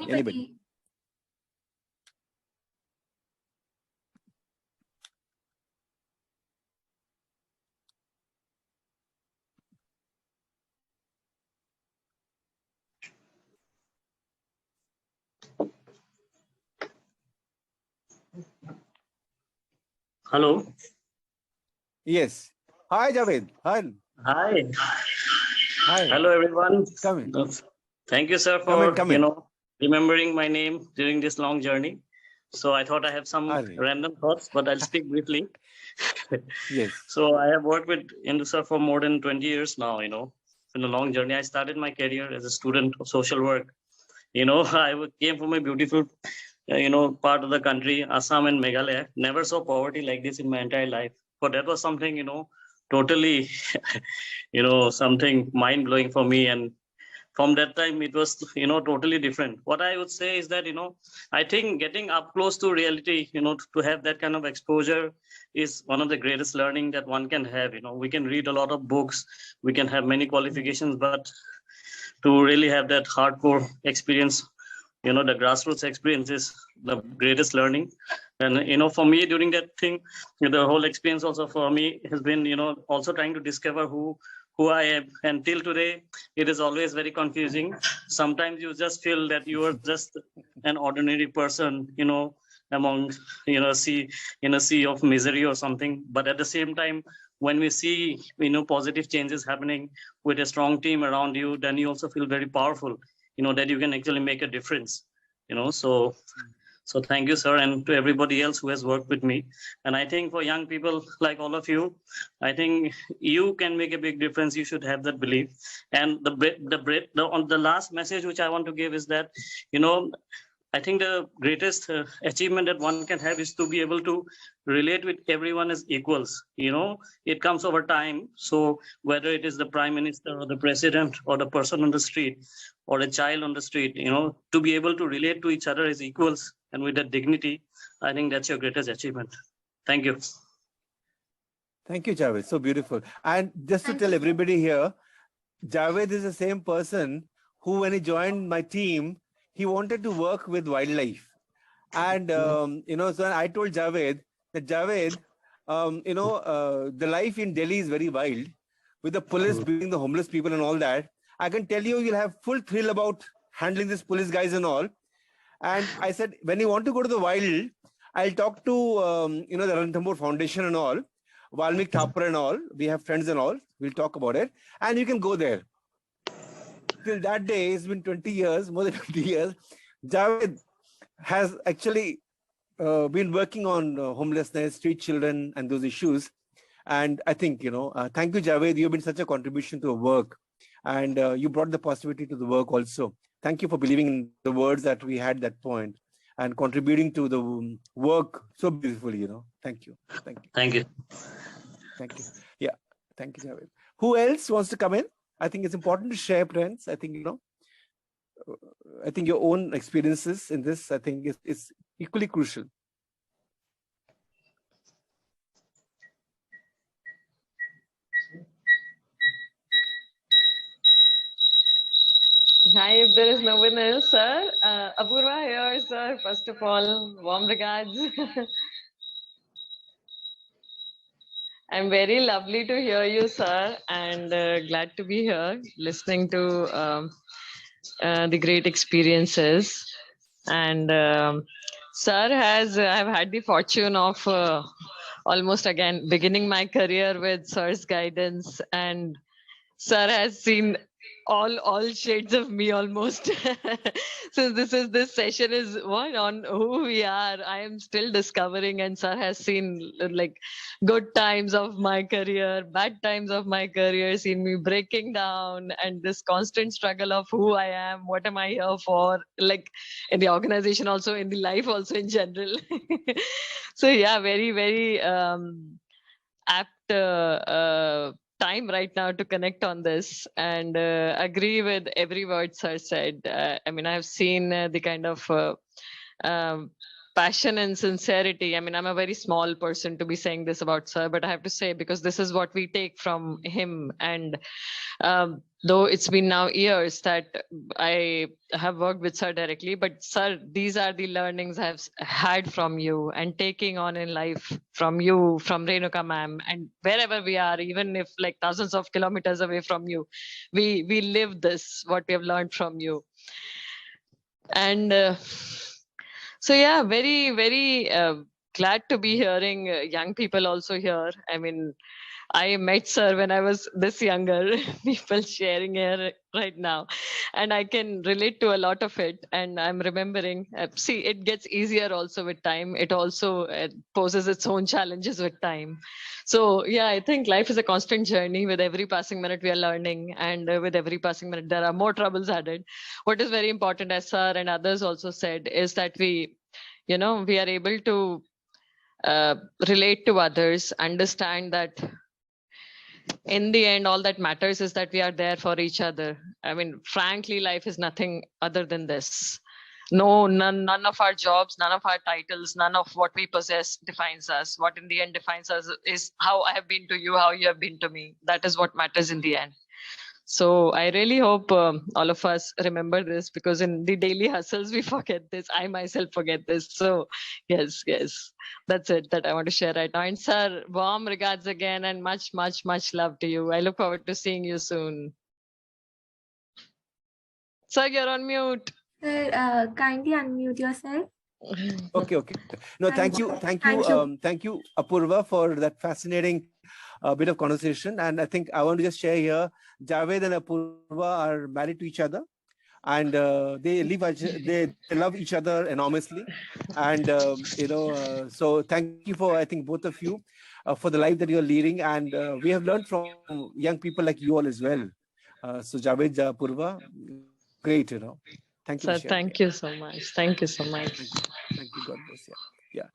Hello. Yes. Hi, Javed. Hi. Hello, everyone. Come in. Thank you, sir, for remembering my name during this long journey. So I thought I have some random thoughts, but I'll speak briefly. Yes. So I have worked with Indu sir for more than 20 years now. In a long journey. I started my career as a student of social work. I came from a beautiful, part of the country, Assam and Meghalaya. Never saw poverty like this in my entire life. But that was something, totally, something mind blowing for me. And from that time, it was, totally different. What I would say is that, I think getting up close to reality, to have that kind of exposure is one of the greatest learning that one can have. We can read a lot of books, we can have many qualifications, but to really have that hardcore experience, the grassroots experience is the greatest learning. And for me during that thing, the whole experience also for me has been also trying to discover who I am. And till today it is always very confusing. Sometimes you just feel that you are just an ordinary person, among sea in a sea of misery or something. But at the same time, when we see positive changes happening with a strong team around you, then you also feel very powerful, that you can actually make a difference. So thank you, sir, and to everybody else who has worked with me. And I think for young people like all of you, I think you can make a big difference. You should have that belief. And the last message which I want to give is that I think the greatest achievement that one can have is to be able to relate with everyone as equals. It comes over time. So whether it is the prime minister or the president or the person on the street or a child on the street, to be able to relate to each other as equals and with that dignity, I think that's your greatest achievement. Thank you. Thank you, Javed. So beautiful. And just to tell everybody here, Javed is the same person who, when he joined my team, he wanted to work with wildlife. And, so I told Javed that, Javed, the life in Delhi is very wild, with the police beating the homeless people and all that. I can tell you, you'll have full thrill about handling these police guys and all. And I said, when you want to go to the wild, I'll talk to, the Ranthambore Foundation and all, Valmik Thapar and all. We have friends and all. We'll talk about it. And you can go there. Till that day, it's been 20 years, more than 20 years. Javed has actually been working on homelessness, street children, and those issues. And I think, thank you, Javed. You've been such a contribution to the work. And you brought the positivity to the work also. Thank you for believing in the words that we had at that point and contributing to the work so beautifully, Thank you. Thank you. Thank you. Thank you. Yeah. Thank you, Javed. Who else wants to come in? I think it's important to share, friends. I think, I think your own experiences in this, I think is equally crucial. Hi, if there is no one else, sir. Apurva here, sir. First of all, warm regards. I'm very lovely to hear you, sir, and glad to be here listening to the great experiences. And sir I've had the fortune of almost again beginning my career with sir's guidance, and sir has seen all shades of me almost. Since this session is one on who we are, I am still discovering, and sir has seen like good times of my career, bad times of my career, seen me breaking down, and this constant struggle of who I am, what am I here for, like in the organization also, in the life also in general. So yeah, very very apt time right now to connect on this, and agree with every word sir said. I mean, I've seen the kind of um, passion and sincerity. I mean, I'm a very small person to be saying this about sir, but I have to say, because this is what we take from him. And though it's been now years that I have worked with sir directly, but sir, these are the learnings I've had from you and taking on in life from you, from Renuka ma'am, and wherever we are, even if like thousands of kilometers away from you, we live this, what we have learned from you. And so yeah, very very glad to be hearing young people also here. I mean, I met sir when I was this younger, people sharing here right now, and I can relate to a lot of it. And I'm remembering, see, it gets easier also with time. It also poses its own challenges with time. So yeah, I think life is a constant journey. With every passing minute, we are learning, and with every passing minute, there are more troubles added. What is very important, as sir and others also said, is that we are able to relate to others, understand that in the end, all that matters is that we are there for each other. I mean, frankly, life is nothing other than this. No, none of our jobs, none of our titles, none of what we possess defines us. What in the end defines us is how I have been to you, how you have been to me. That is what matters in the end. So I really hope all of us remember this, because in the daily hustles, we forget this. I myself forget this. So yes, that's it that I want to share right now. And sir, warm regards again, and much, much, much love to you. I look forward to seeing you soon. Sir, you're on mute. Sir, kindly unmute yourself. Okay. No, thank you, Apurva, for that fascinating bit of conversation. And I think I want to just share here, Javed and Apurva are married to each other, and they love each other enormously. And so thank you for, I think, both of you for the life that you're leading. And we have learned from young people like you all as well. So Javed, Apurva, great, Thank you. Sir, thank you so much. Thank you so much. Thank you. God bless. Yeah.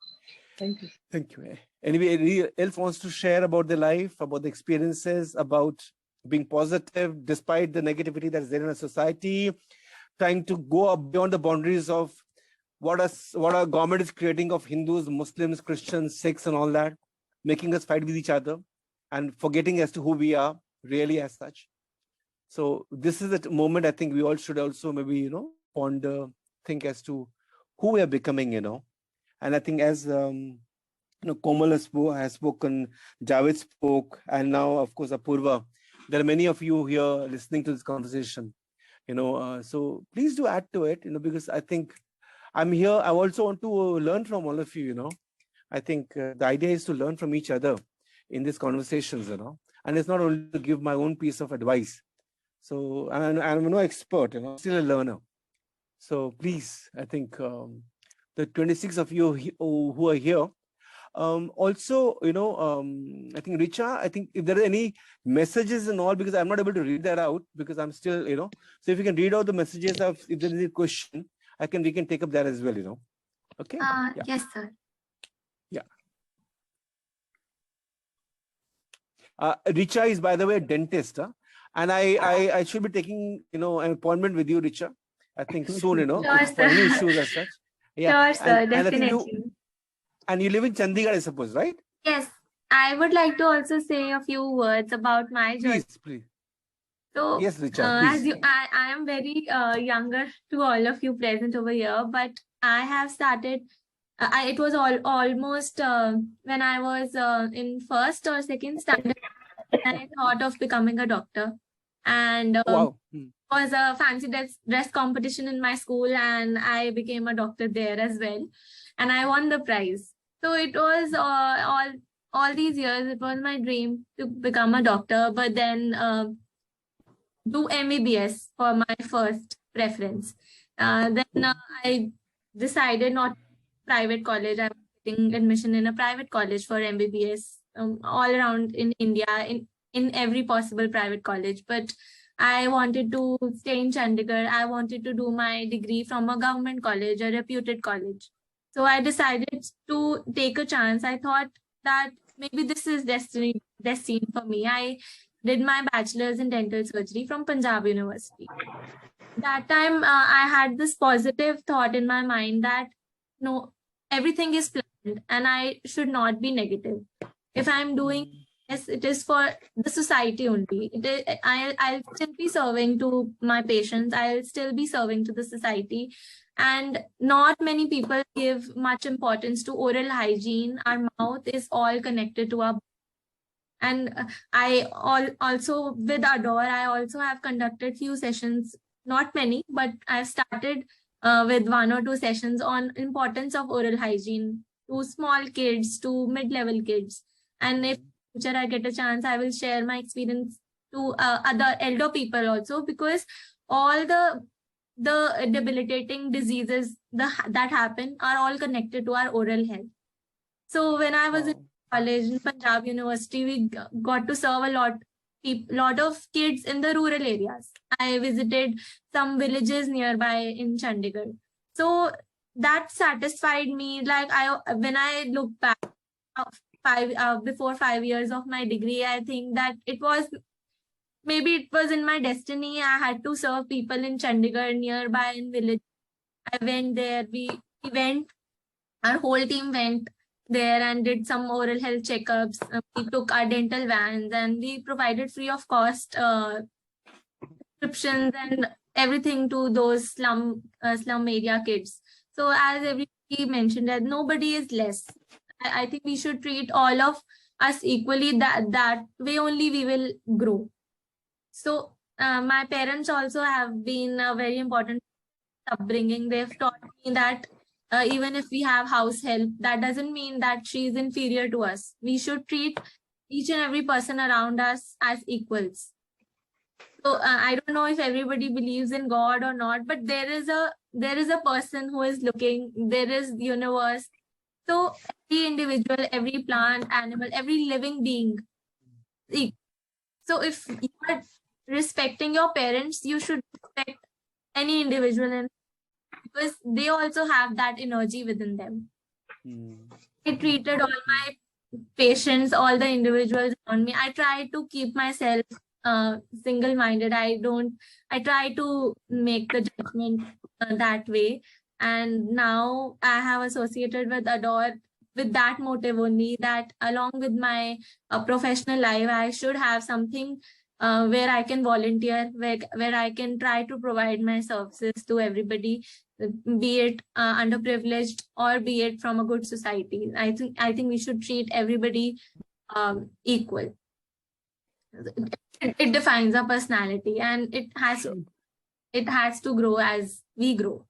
Thank you. Thank you. Anybody else wants to share about their life, about the experiences, about being positive despite the negativity that's there in our society, trying to go beyond the boundaries of what our government is creating of Hindus, Muslims, Christians, Sikhs, and all that, making us fight with each other and forgetting as to who we are really as such. So this is the moment I think we all should also maybe, ponder, think as to who we are becoming, And I think as, Komal has spoken, Javed spoke, and now, of course, Apurva, there are many of you here listening to this conversation, so please do add to it, because I think I'm here. I also want to learn from all of you, I think the idea is to learn from each other in these conversations, and it's not only to give my own piece of advice. So I'm no expert, I'm still a learner. So please, I think the 26 of you who are here, also, I think Richa, I think if there are any messages and all, because I'm not able to read that out because I'm still, so if you can read out the messages of, if there is a question, we can take up that as well, Okay. Yeah. Yes, sir. Yeah. Richa is, by the way, a dentist, and I should be taking, an appointment with you, Richa. I think soon, Sure, for any issues as such. Yeah. Sure, sir, definitely. And you live in Chandigarh, I suppose, right? Yes. I would like to also say a few words about my journey. Please. So, yes, Richa, please. I am very younger to all of you present over here, but I have started. It was almost when I was in first or second standard, I thought of becoming a doctor, and wow. was a fancy dress competition in my school, and I became a doctor there as well, and I won the prize. So it was all these years, it was my dream to become a doctor. But then do MBBS for my first preference. Then I decided not private college. I was getting admission in a private college for MBBS all around in India, in every possible private college. But I wanted to stay in Chandigarh. I wanted to do my degree from a government college, a reputed college. So I decided to take a chance. I thought that maybe this is destined for me. I did my bachelor's in dental surgery from Punjab University. That time, I had this positive thought in my mind that no, everything is planned and I should not be negative. If I'm doing this, it is for the society only. I'll still be serving to my patients. I'll still be serving to the society. And not many people give much importance to oral hygiene. Our mouth is all connected to our. And also with Adore, I also have conducted few sessions, not many, but I've started with 1 or 2 sessions on importance of oral hygiene to small kids, to mid-level kids. And if in future I get a chance, I will share my experience to other elder people also, because all the debilitating diseases that happen are all connected to our oral health. So when I was in college in Punjab University, we got to serve a lot of kids in the rural areas. I visited some villages nearby in Chandigarh. So that satisfied me. Like when I look back before 5 years of my degree, I think that maybe it was in my destiny. I had to serve people in Chandigarh nearby in village. I went there. We went. Our whole team went there and did some oral health checkups. We took our dental vans and we provided free of cost prescriptions and everything to those slum area kids. So as everybody mentioned, that nobody is less. I think we should treat all of us equally. That way only we will grow. So my parents also have been a very important upbringing. They've taught me that even if we have house help, that doesn't mean that she is inferior to us. We should treat each and every person around us as equals. So I don't know if everybody believes in God or not, but there is a person who is looking. There is the universe. So every individual, every plant, animal, every living being. So if you are respecting your parents, you should respect any individual, and because they also have that energy within them. I treated all my patients, all the individuals around me. I try to keep myself single-minded. I try to make the judgment that way. And now I have associated with Adore with that motive only, that along with my professional life, I should have something where I can volunteer, where I can try to provide my services to everybody, be it underprivileged or be it from a good society. I think we should treat everybody equal. It defines our personality, and it has to grow as we grow.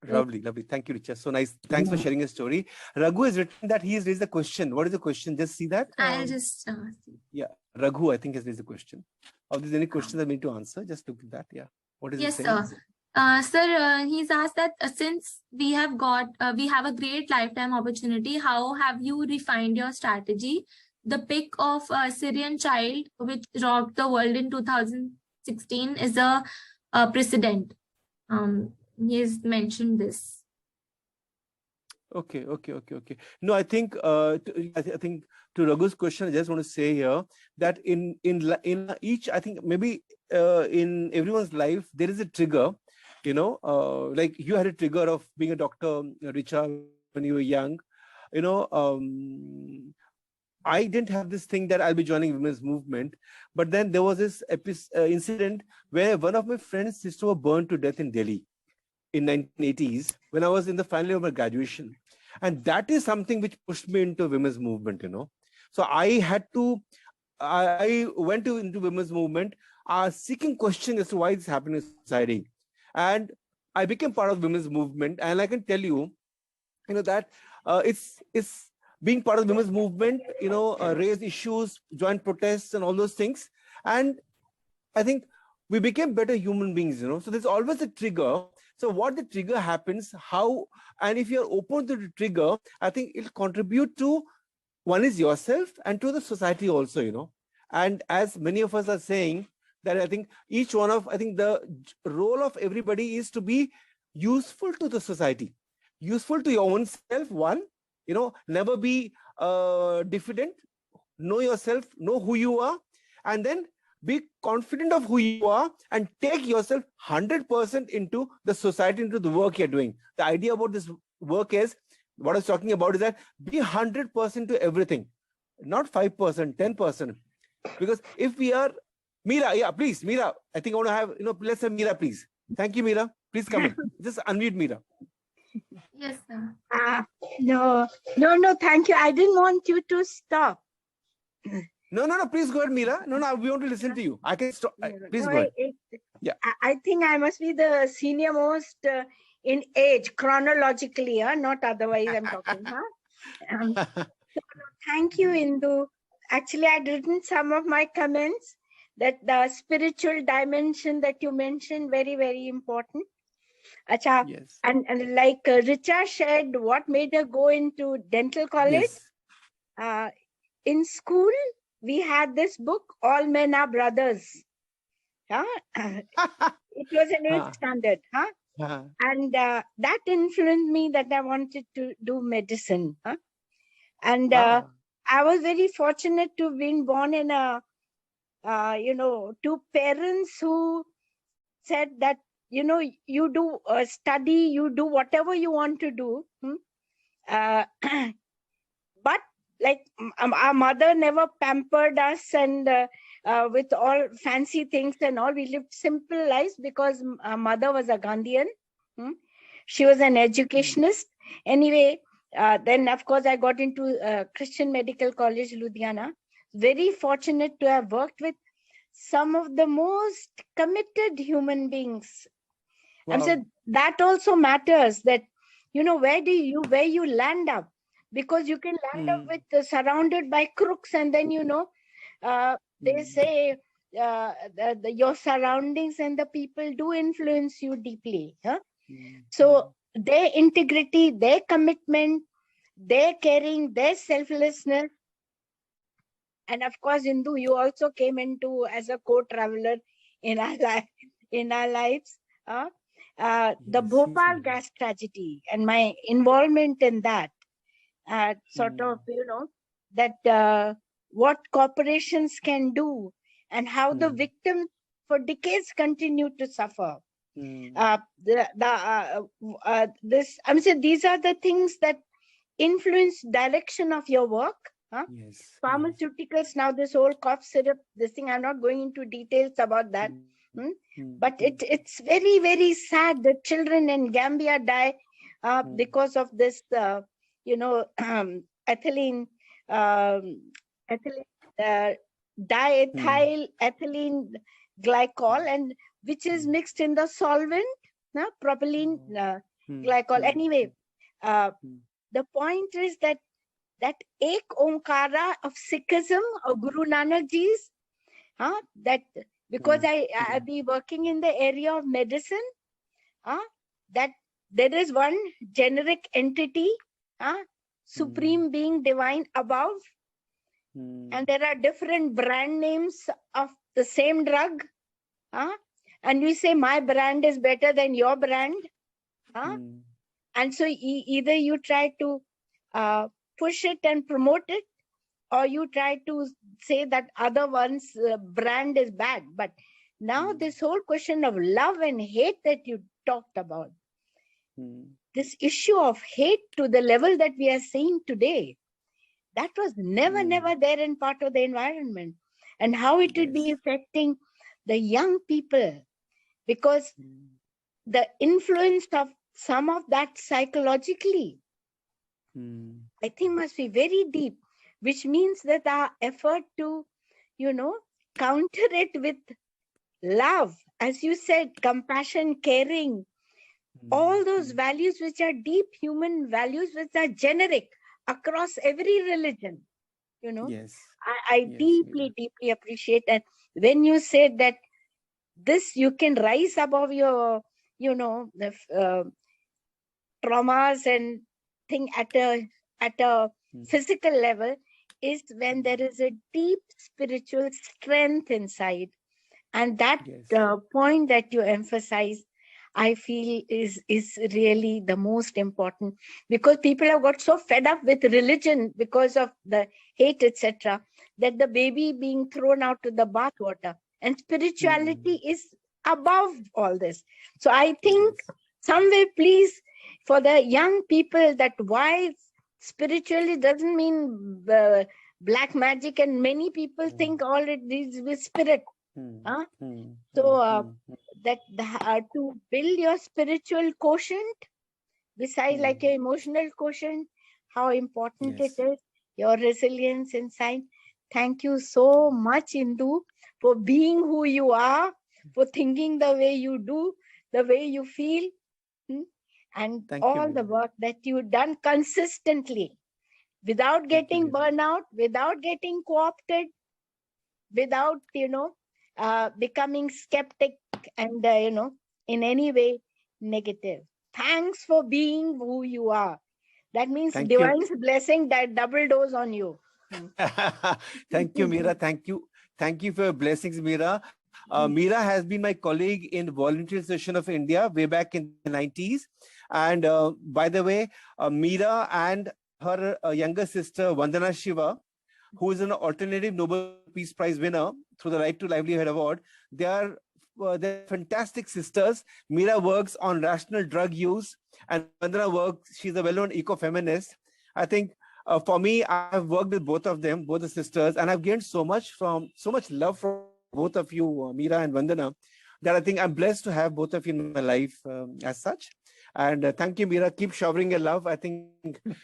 Lovely. Thank you, Richa. So nice. Thanks for sharing your story. Raghu has written that he has raised a question. What is the question? Just see that. I'll just see. Yeah, Raghu, I think, has raised a question. If there's any questions that I need to answer, just look at that. Yeah. What is it saying? Yes, sir. Sir, he's asked that since we have a great lifetime opportunity, how have you refined your strategy? The pic of a Syrian child which rocked the world in 2016 is a precedent. He has mentioned this. Okay. No, I think to Raghu's question, I just want to say here that in each, I think maybe in everyone's life there is a trigger. Like you had a trigger of being a doctor, Richa, when you were young. I didn't have this thing that I'll be joining women's movement, but then there was this incident where one of my friend's sister was burned to death in Delhi in 1980s when I was in the final year of my graduation. And that is something which pushed me into women's movement, So I went into women's movement, seeking questions as to why this happened in society. And I became part of women's movement. And I can tell you, that it's being part of the women's movement, raise issues, join protests and all those things. And I think we became better human beings, So there's always a trigger. So what the trigger happens, how, and if you're open to the trigger, I think it'll contribute to, one is yourself and to the society also, And as many of us are saying, that I think the role of everybody is to be useful to the society, useful to your own self, one, never be diffident, know yourself, know who you are, and then be confident of who you are and take yourself 100% into the society, into the work you're doing. The idea about this work is, what I was talking about is that be 100% to everything, not 5%, 10%. Because if we are, Meera, yeah, please, Meera, I think I want to have, let's have Meera, please. Thank you, Meera. Please come in. Just unmute Meera. Yes, sir. No, thank you. I didn't want you to stop. No, please go ahead, Meera. No, we want to listen to you. I can stop. Please go ahead. Yeah. I think I must be the senior most in age, chronologically, not otherwise I'm talking. Thank you, Indu. Actually, I'd written some of my comments that the spiritual dimension that you mentioned, very, very important. Acha, Yes. And like Richa shared, what made her go into dental college? Yes. In school, we had this book, All Men Are Brothers. It was an 8th standard. And that influenced me that I wanted to do medicine. And I was very fortunate to have been born in a, to parents who said that, you do study, you do whatever you want to do. But like our mother never pampered us and with all fancy things and all. We lived simple lives because our mother was a Gandhian. She was an educationist. Anyway, then of course I got into Christian Medical College, Ludhiana. Very fortunate to have worked with some of the most committed human beings. Wow. And so that also matters, that, where you land up, because you can land up with surrounded by crooks, and then, they say your surroundings and the people do influence you deeply. So their integrity, their commitment, their caring, their selflessness. And of course, Indu, you also came into as a co-traveler in our lives. The Bhopal gas tragedy and my involvement in that, sort of, that what corporations can do and how the victims for decades continue to suffer. I'm saying these are the things that influence direction of your work. Pharmaceuticals, now this whole cough syrup, this thing, I'm not going into details about that. But it's very, very sad that children in Gambia die because of this, ethylene, diethyl ethylene glycol, and which is mixed in the solvent, propylene glycol. Anyway, the point is that Ek Omkara of Sikhism or Guru Nanak Ji's, that because I be working in the area of medicine, that there is one generic entity, supreme being, divine above, and there are different brand names of the same drug, and we say my brand is better than your brand, and so either you try to push it and promote it, or you try to say that other one's brand is bad. But now this whole question of love and hate that you talked about, this issue of hate to the level that we are seeing today, that was never there in part of the environment, and how it will be affecting the young people, because the influence of some of that psychologically, I think must be very deep, which means that our effort to, counter it with love, as you said, compassion, caring, all those values which are deep human values, which are generic across every religion, I deeply, deeply appreciate. And when you said that this, you can rise above your, you know, traumas and thing at a physical level, is when there is a deep spiritual strength inside. And that point that you emphasize, I feel is really the most important, because people have got so fed up with religion because of the hate, etc., that the baby being thrown out to the bathwater, and spirituality is above all this. So I think somewhere, please, for the young people, that why spiritually doesn't mean black magic, and many people think all it is with spirit. So that to build your spiritual quotient, besides like your emotional quotient, how important it is, your resilience inside. Thank you so much, Indu, for being who you are, for thinking the way you do, the way you feel, and all the work that you've done consistently, without getting burnout, without getting co-opted, without, becoming skeptic and, in any way negative. Thanks for being who you are. That means divine's blessing, that double dose on you. Thank you, Meera. Thank you. Thank you for your blessings, Meera. Meera has been my colleague in Voluntary Association of India way back in the 90s. And by the way, Meera and her younger sister, Vandana Shiva, who is an alternative Nobel Peace Prize winner through the Right to Livelihood Award, they're fantastic sisters. Meera works on rational drug use, and Vandana works, she's a well-known eco-feminist. I think for me, I've worked with both of them, both the sisters, and I've gained so much love from both of you, Meera and Vandana, that I think I'm blessed to have both of you in my life as such. And thank you, Meera. Keep showering your love. I think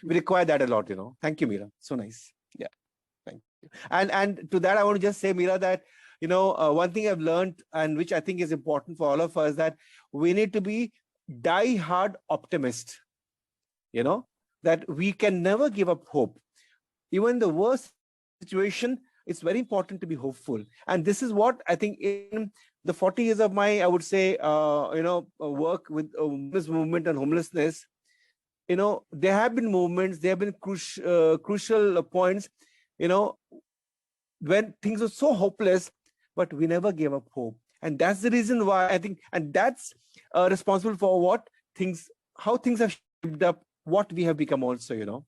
we require that a lot, Thank you, Meera. So nice. Yeah. Thank you. And to that, I want to just say, Meera, that, one thing I've learned, and which I think is important for all of us, that we need to be die-hard optimist, that we can never give up hope. Even the worst situation, it's very important to be hopeful. And this is what I think in the 40 years of my, I would say, work with this movement and homelessness, there have been movements, there have been crucial points, when things were so hopeless, but we never gave up hope. And that's the reason why I think, and that's responsible for how things have shaped up, what we have become also,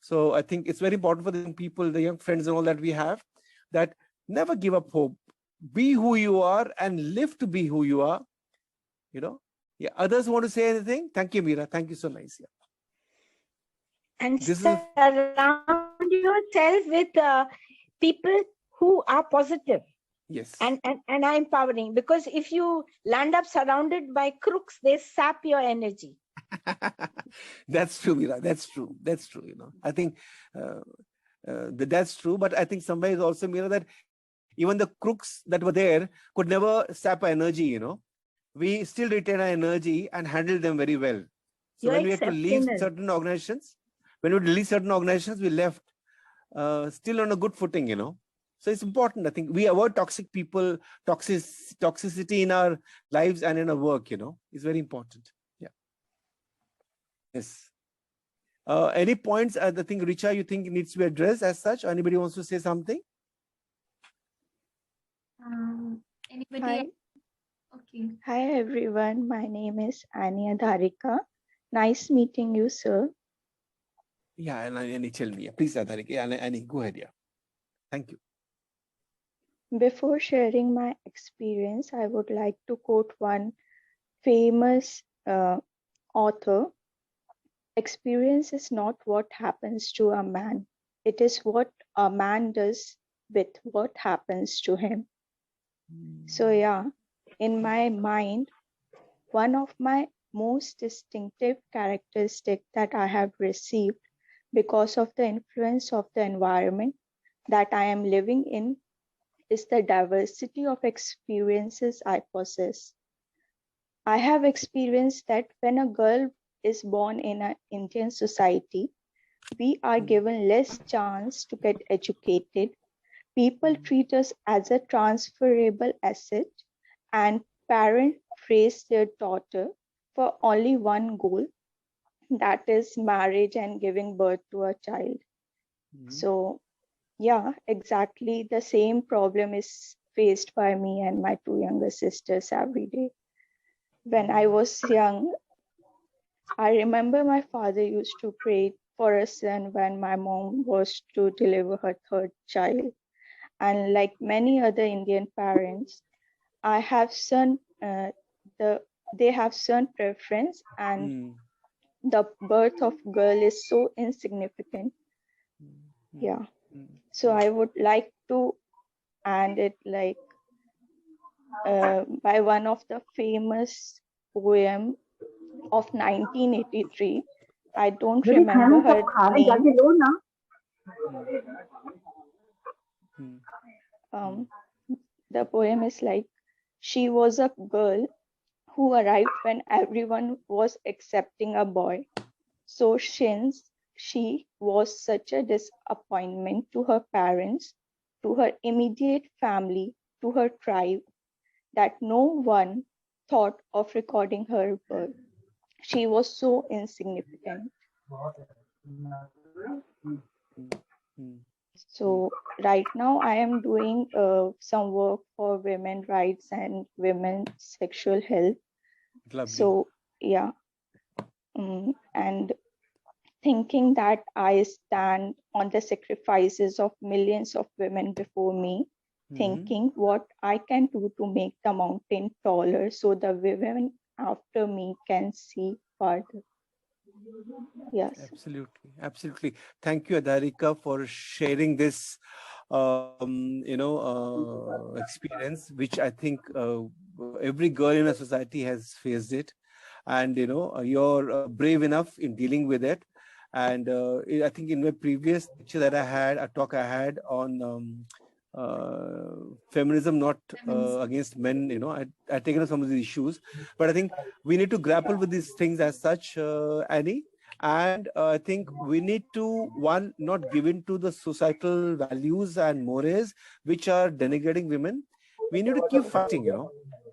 So I think it's very important for the young people, the young friends and all that we have, that never give up hope. Be who you are and live to be who you are, Yeah. Others want to say anything? Thank you, Meera. Thank you so nice. Yeah. And surround yourself with people who are positive. Yes. And are empowering, because if you land up surrounded by crooks, they sap your energy. That's true, Meera. That's true. That's true. I think that's true. But I think somewhere is also, Meera, that even the crooks that were there could never sap our energy. We still retain our energy and handle them very well. So when we had to leave certain organizations, we left still on a good footing. So it's important. I think we avoid toxic people, toxicity in our lives and in our work. It's very important. Yeah. Yes. Any points? I think, Richa, you think needs to be addressed as such? Anybody wants to say something? Anybody? Hi. Okay. Hi everyone. My name is Ania Dharika. Nice meeting you, sir. Yeah, and Annie, tell me. Please, Dharika. Annie, go ahead. Yeah. Thank you. Before sharing my experience, I would like to quote one famous author. Experience is not what happens to a man. It is what a man does with what happens to him. So yeah, in my mind, one of my most distinctive characteristics that I have received because of the influence of the environment that I am living in is the diversity of experiences I possess. I have experienced that when a girl is born in an Indian society, we are given less chance to get educated. People treat us as a transferable asset, and parents raise their daughter for only one goal, that is marriage and giving birth to a child. So yeah, exactly the same problem is faced by me and my two younger sisters every day. When I was young, I remember my father used to pray for a son when my mom was to deliver her third child. And like many other Indian parents, I have son they have son preference, and the birth of girl is so insignificant. Yeah. So I would like to end it like by one of the famous poem of 1983. I don't remember her name. The poem is like, she was a girl who arrived when everyone was accepting a boy. So since she was such a disappointment to her parents, to her immediate family, to her tribe, that no one thought of recording her birth. She was so insignificant. So right now I am doing some work for women's rights and women's sexual health. Lovely. So yeah, and thinking that I stand on the sacrifices of millions of women before me, thinking what I can do to make the mountain taller so the women after me can see farther. Yes. Absolutely. Absolutely. Thank you, Adarika, for sharing this, experience, which I think every girl in a society has faced it. And, you're brave enough in dealing with it. And I think in my previous lecture that I had, a talk I had on feminism not against men, I'd taken up some of these issues. But I think we need to grapple with these things as such, Annie. And I think we need to, one, not give in to the societal values and mores which are denigrating women. We need to keep fighting,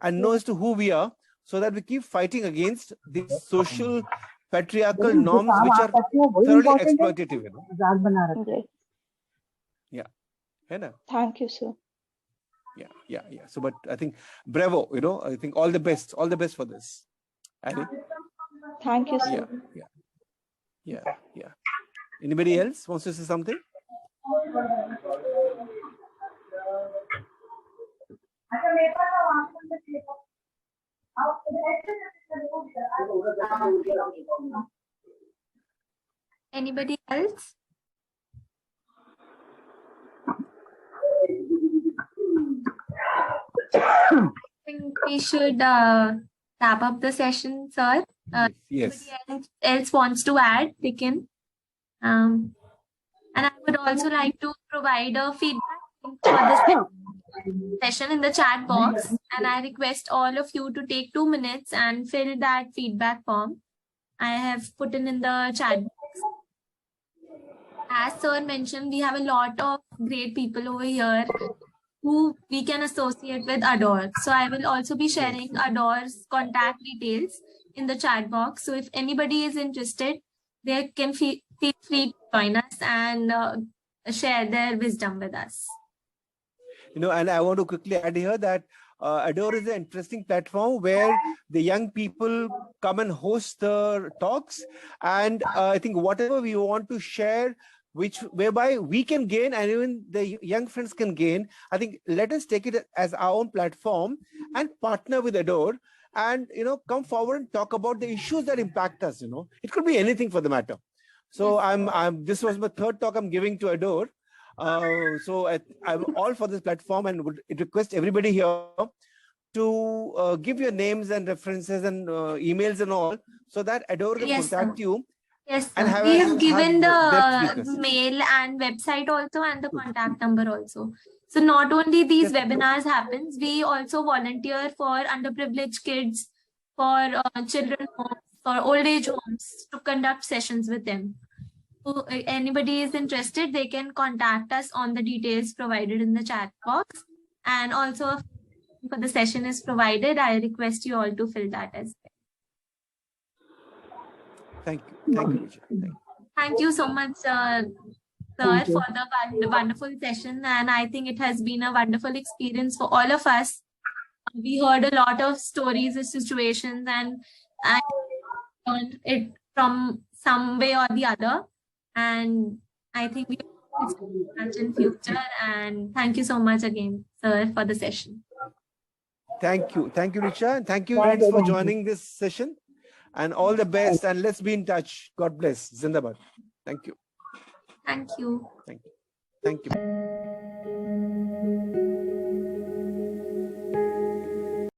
and know as to who we are, so that we keep fighting against these social patriarchal norms which are thoroughly exploitative. Yeah. Thank you, sir. Yeah. So, but I think bravo, I think all the best for this. Annie? Thank you, sir. Yeah. Anybody else wants to say something? Anybody else? I think we should wrap up the session, sir. Yes. Anybody else wants to add, they can. And I would also like to provide a feedback for this session in the chat box. And I request all of you to take 2 minutes and fill that feedback form I have put in the chat box. As sir mentioned, we have a lot of great people over here who we can associate with Adore. So I will also be sharing Adore's contact details in the chat box. So if anybody is interested, they can feel free to join us and share their wisdom with us. And I want to quickly add here that Adore is an interesting platform where the young people come and host the talks. And I think whatever we want to share, whereby we can gain and even the young friends can gain, I think let us take it as our own platform and partner with Adore and, come forward and talk about the issues that impact us, It could be anything for the matter. So this was my third talk I'm giving to Adore. So I'm all for this platform and would request everybody here to give your names and references and emails and all, so that Adore can contact you. Yes, sir. We have given the mail and website also and the contact number also. So not only these webinars happens, we also volunteer for underprivileged kids, for children homes, for old age homes to conduct sessions with them. So anybody is interested, they can contact us on the details provided in the chat box. And also for the session is provided. I request you all to fill that as well. Thank you. Thank you, Richa. Thank you. Thank you so much, sir, for the wonderful session. And I think it has been a wonderful experience for all of us. We heard a lot of stories and situations, and I learned it from some way or the other. And I think we will touch in future. And thank you so much again, sir, for the session. Thank you. Thank you, Richa. And thank you, friends, for joining this session. And all the best. And let's be in touch. God bless. Zindabad. Thank you. Thank you. Thank you. Thank you.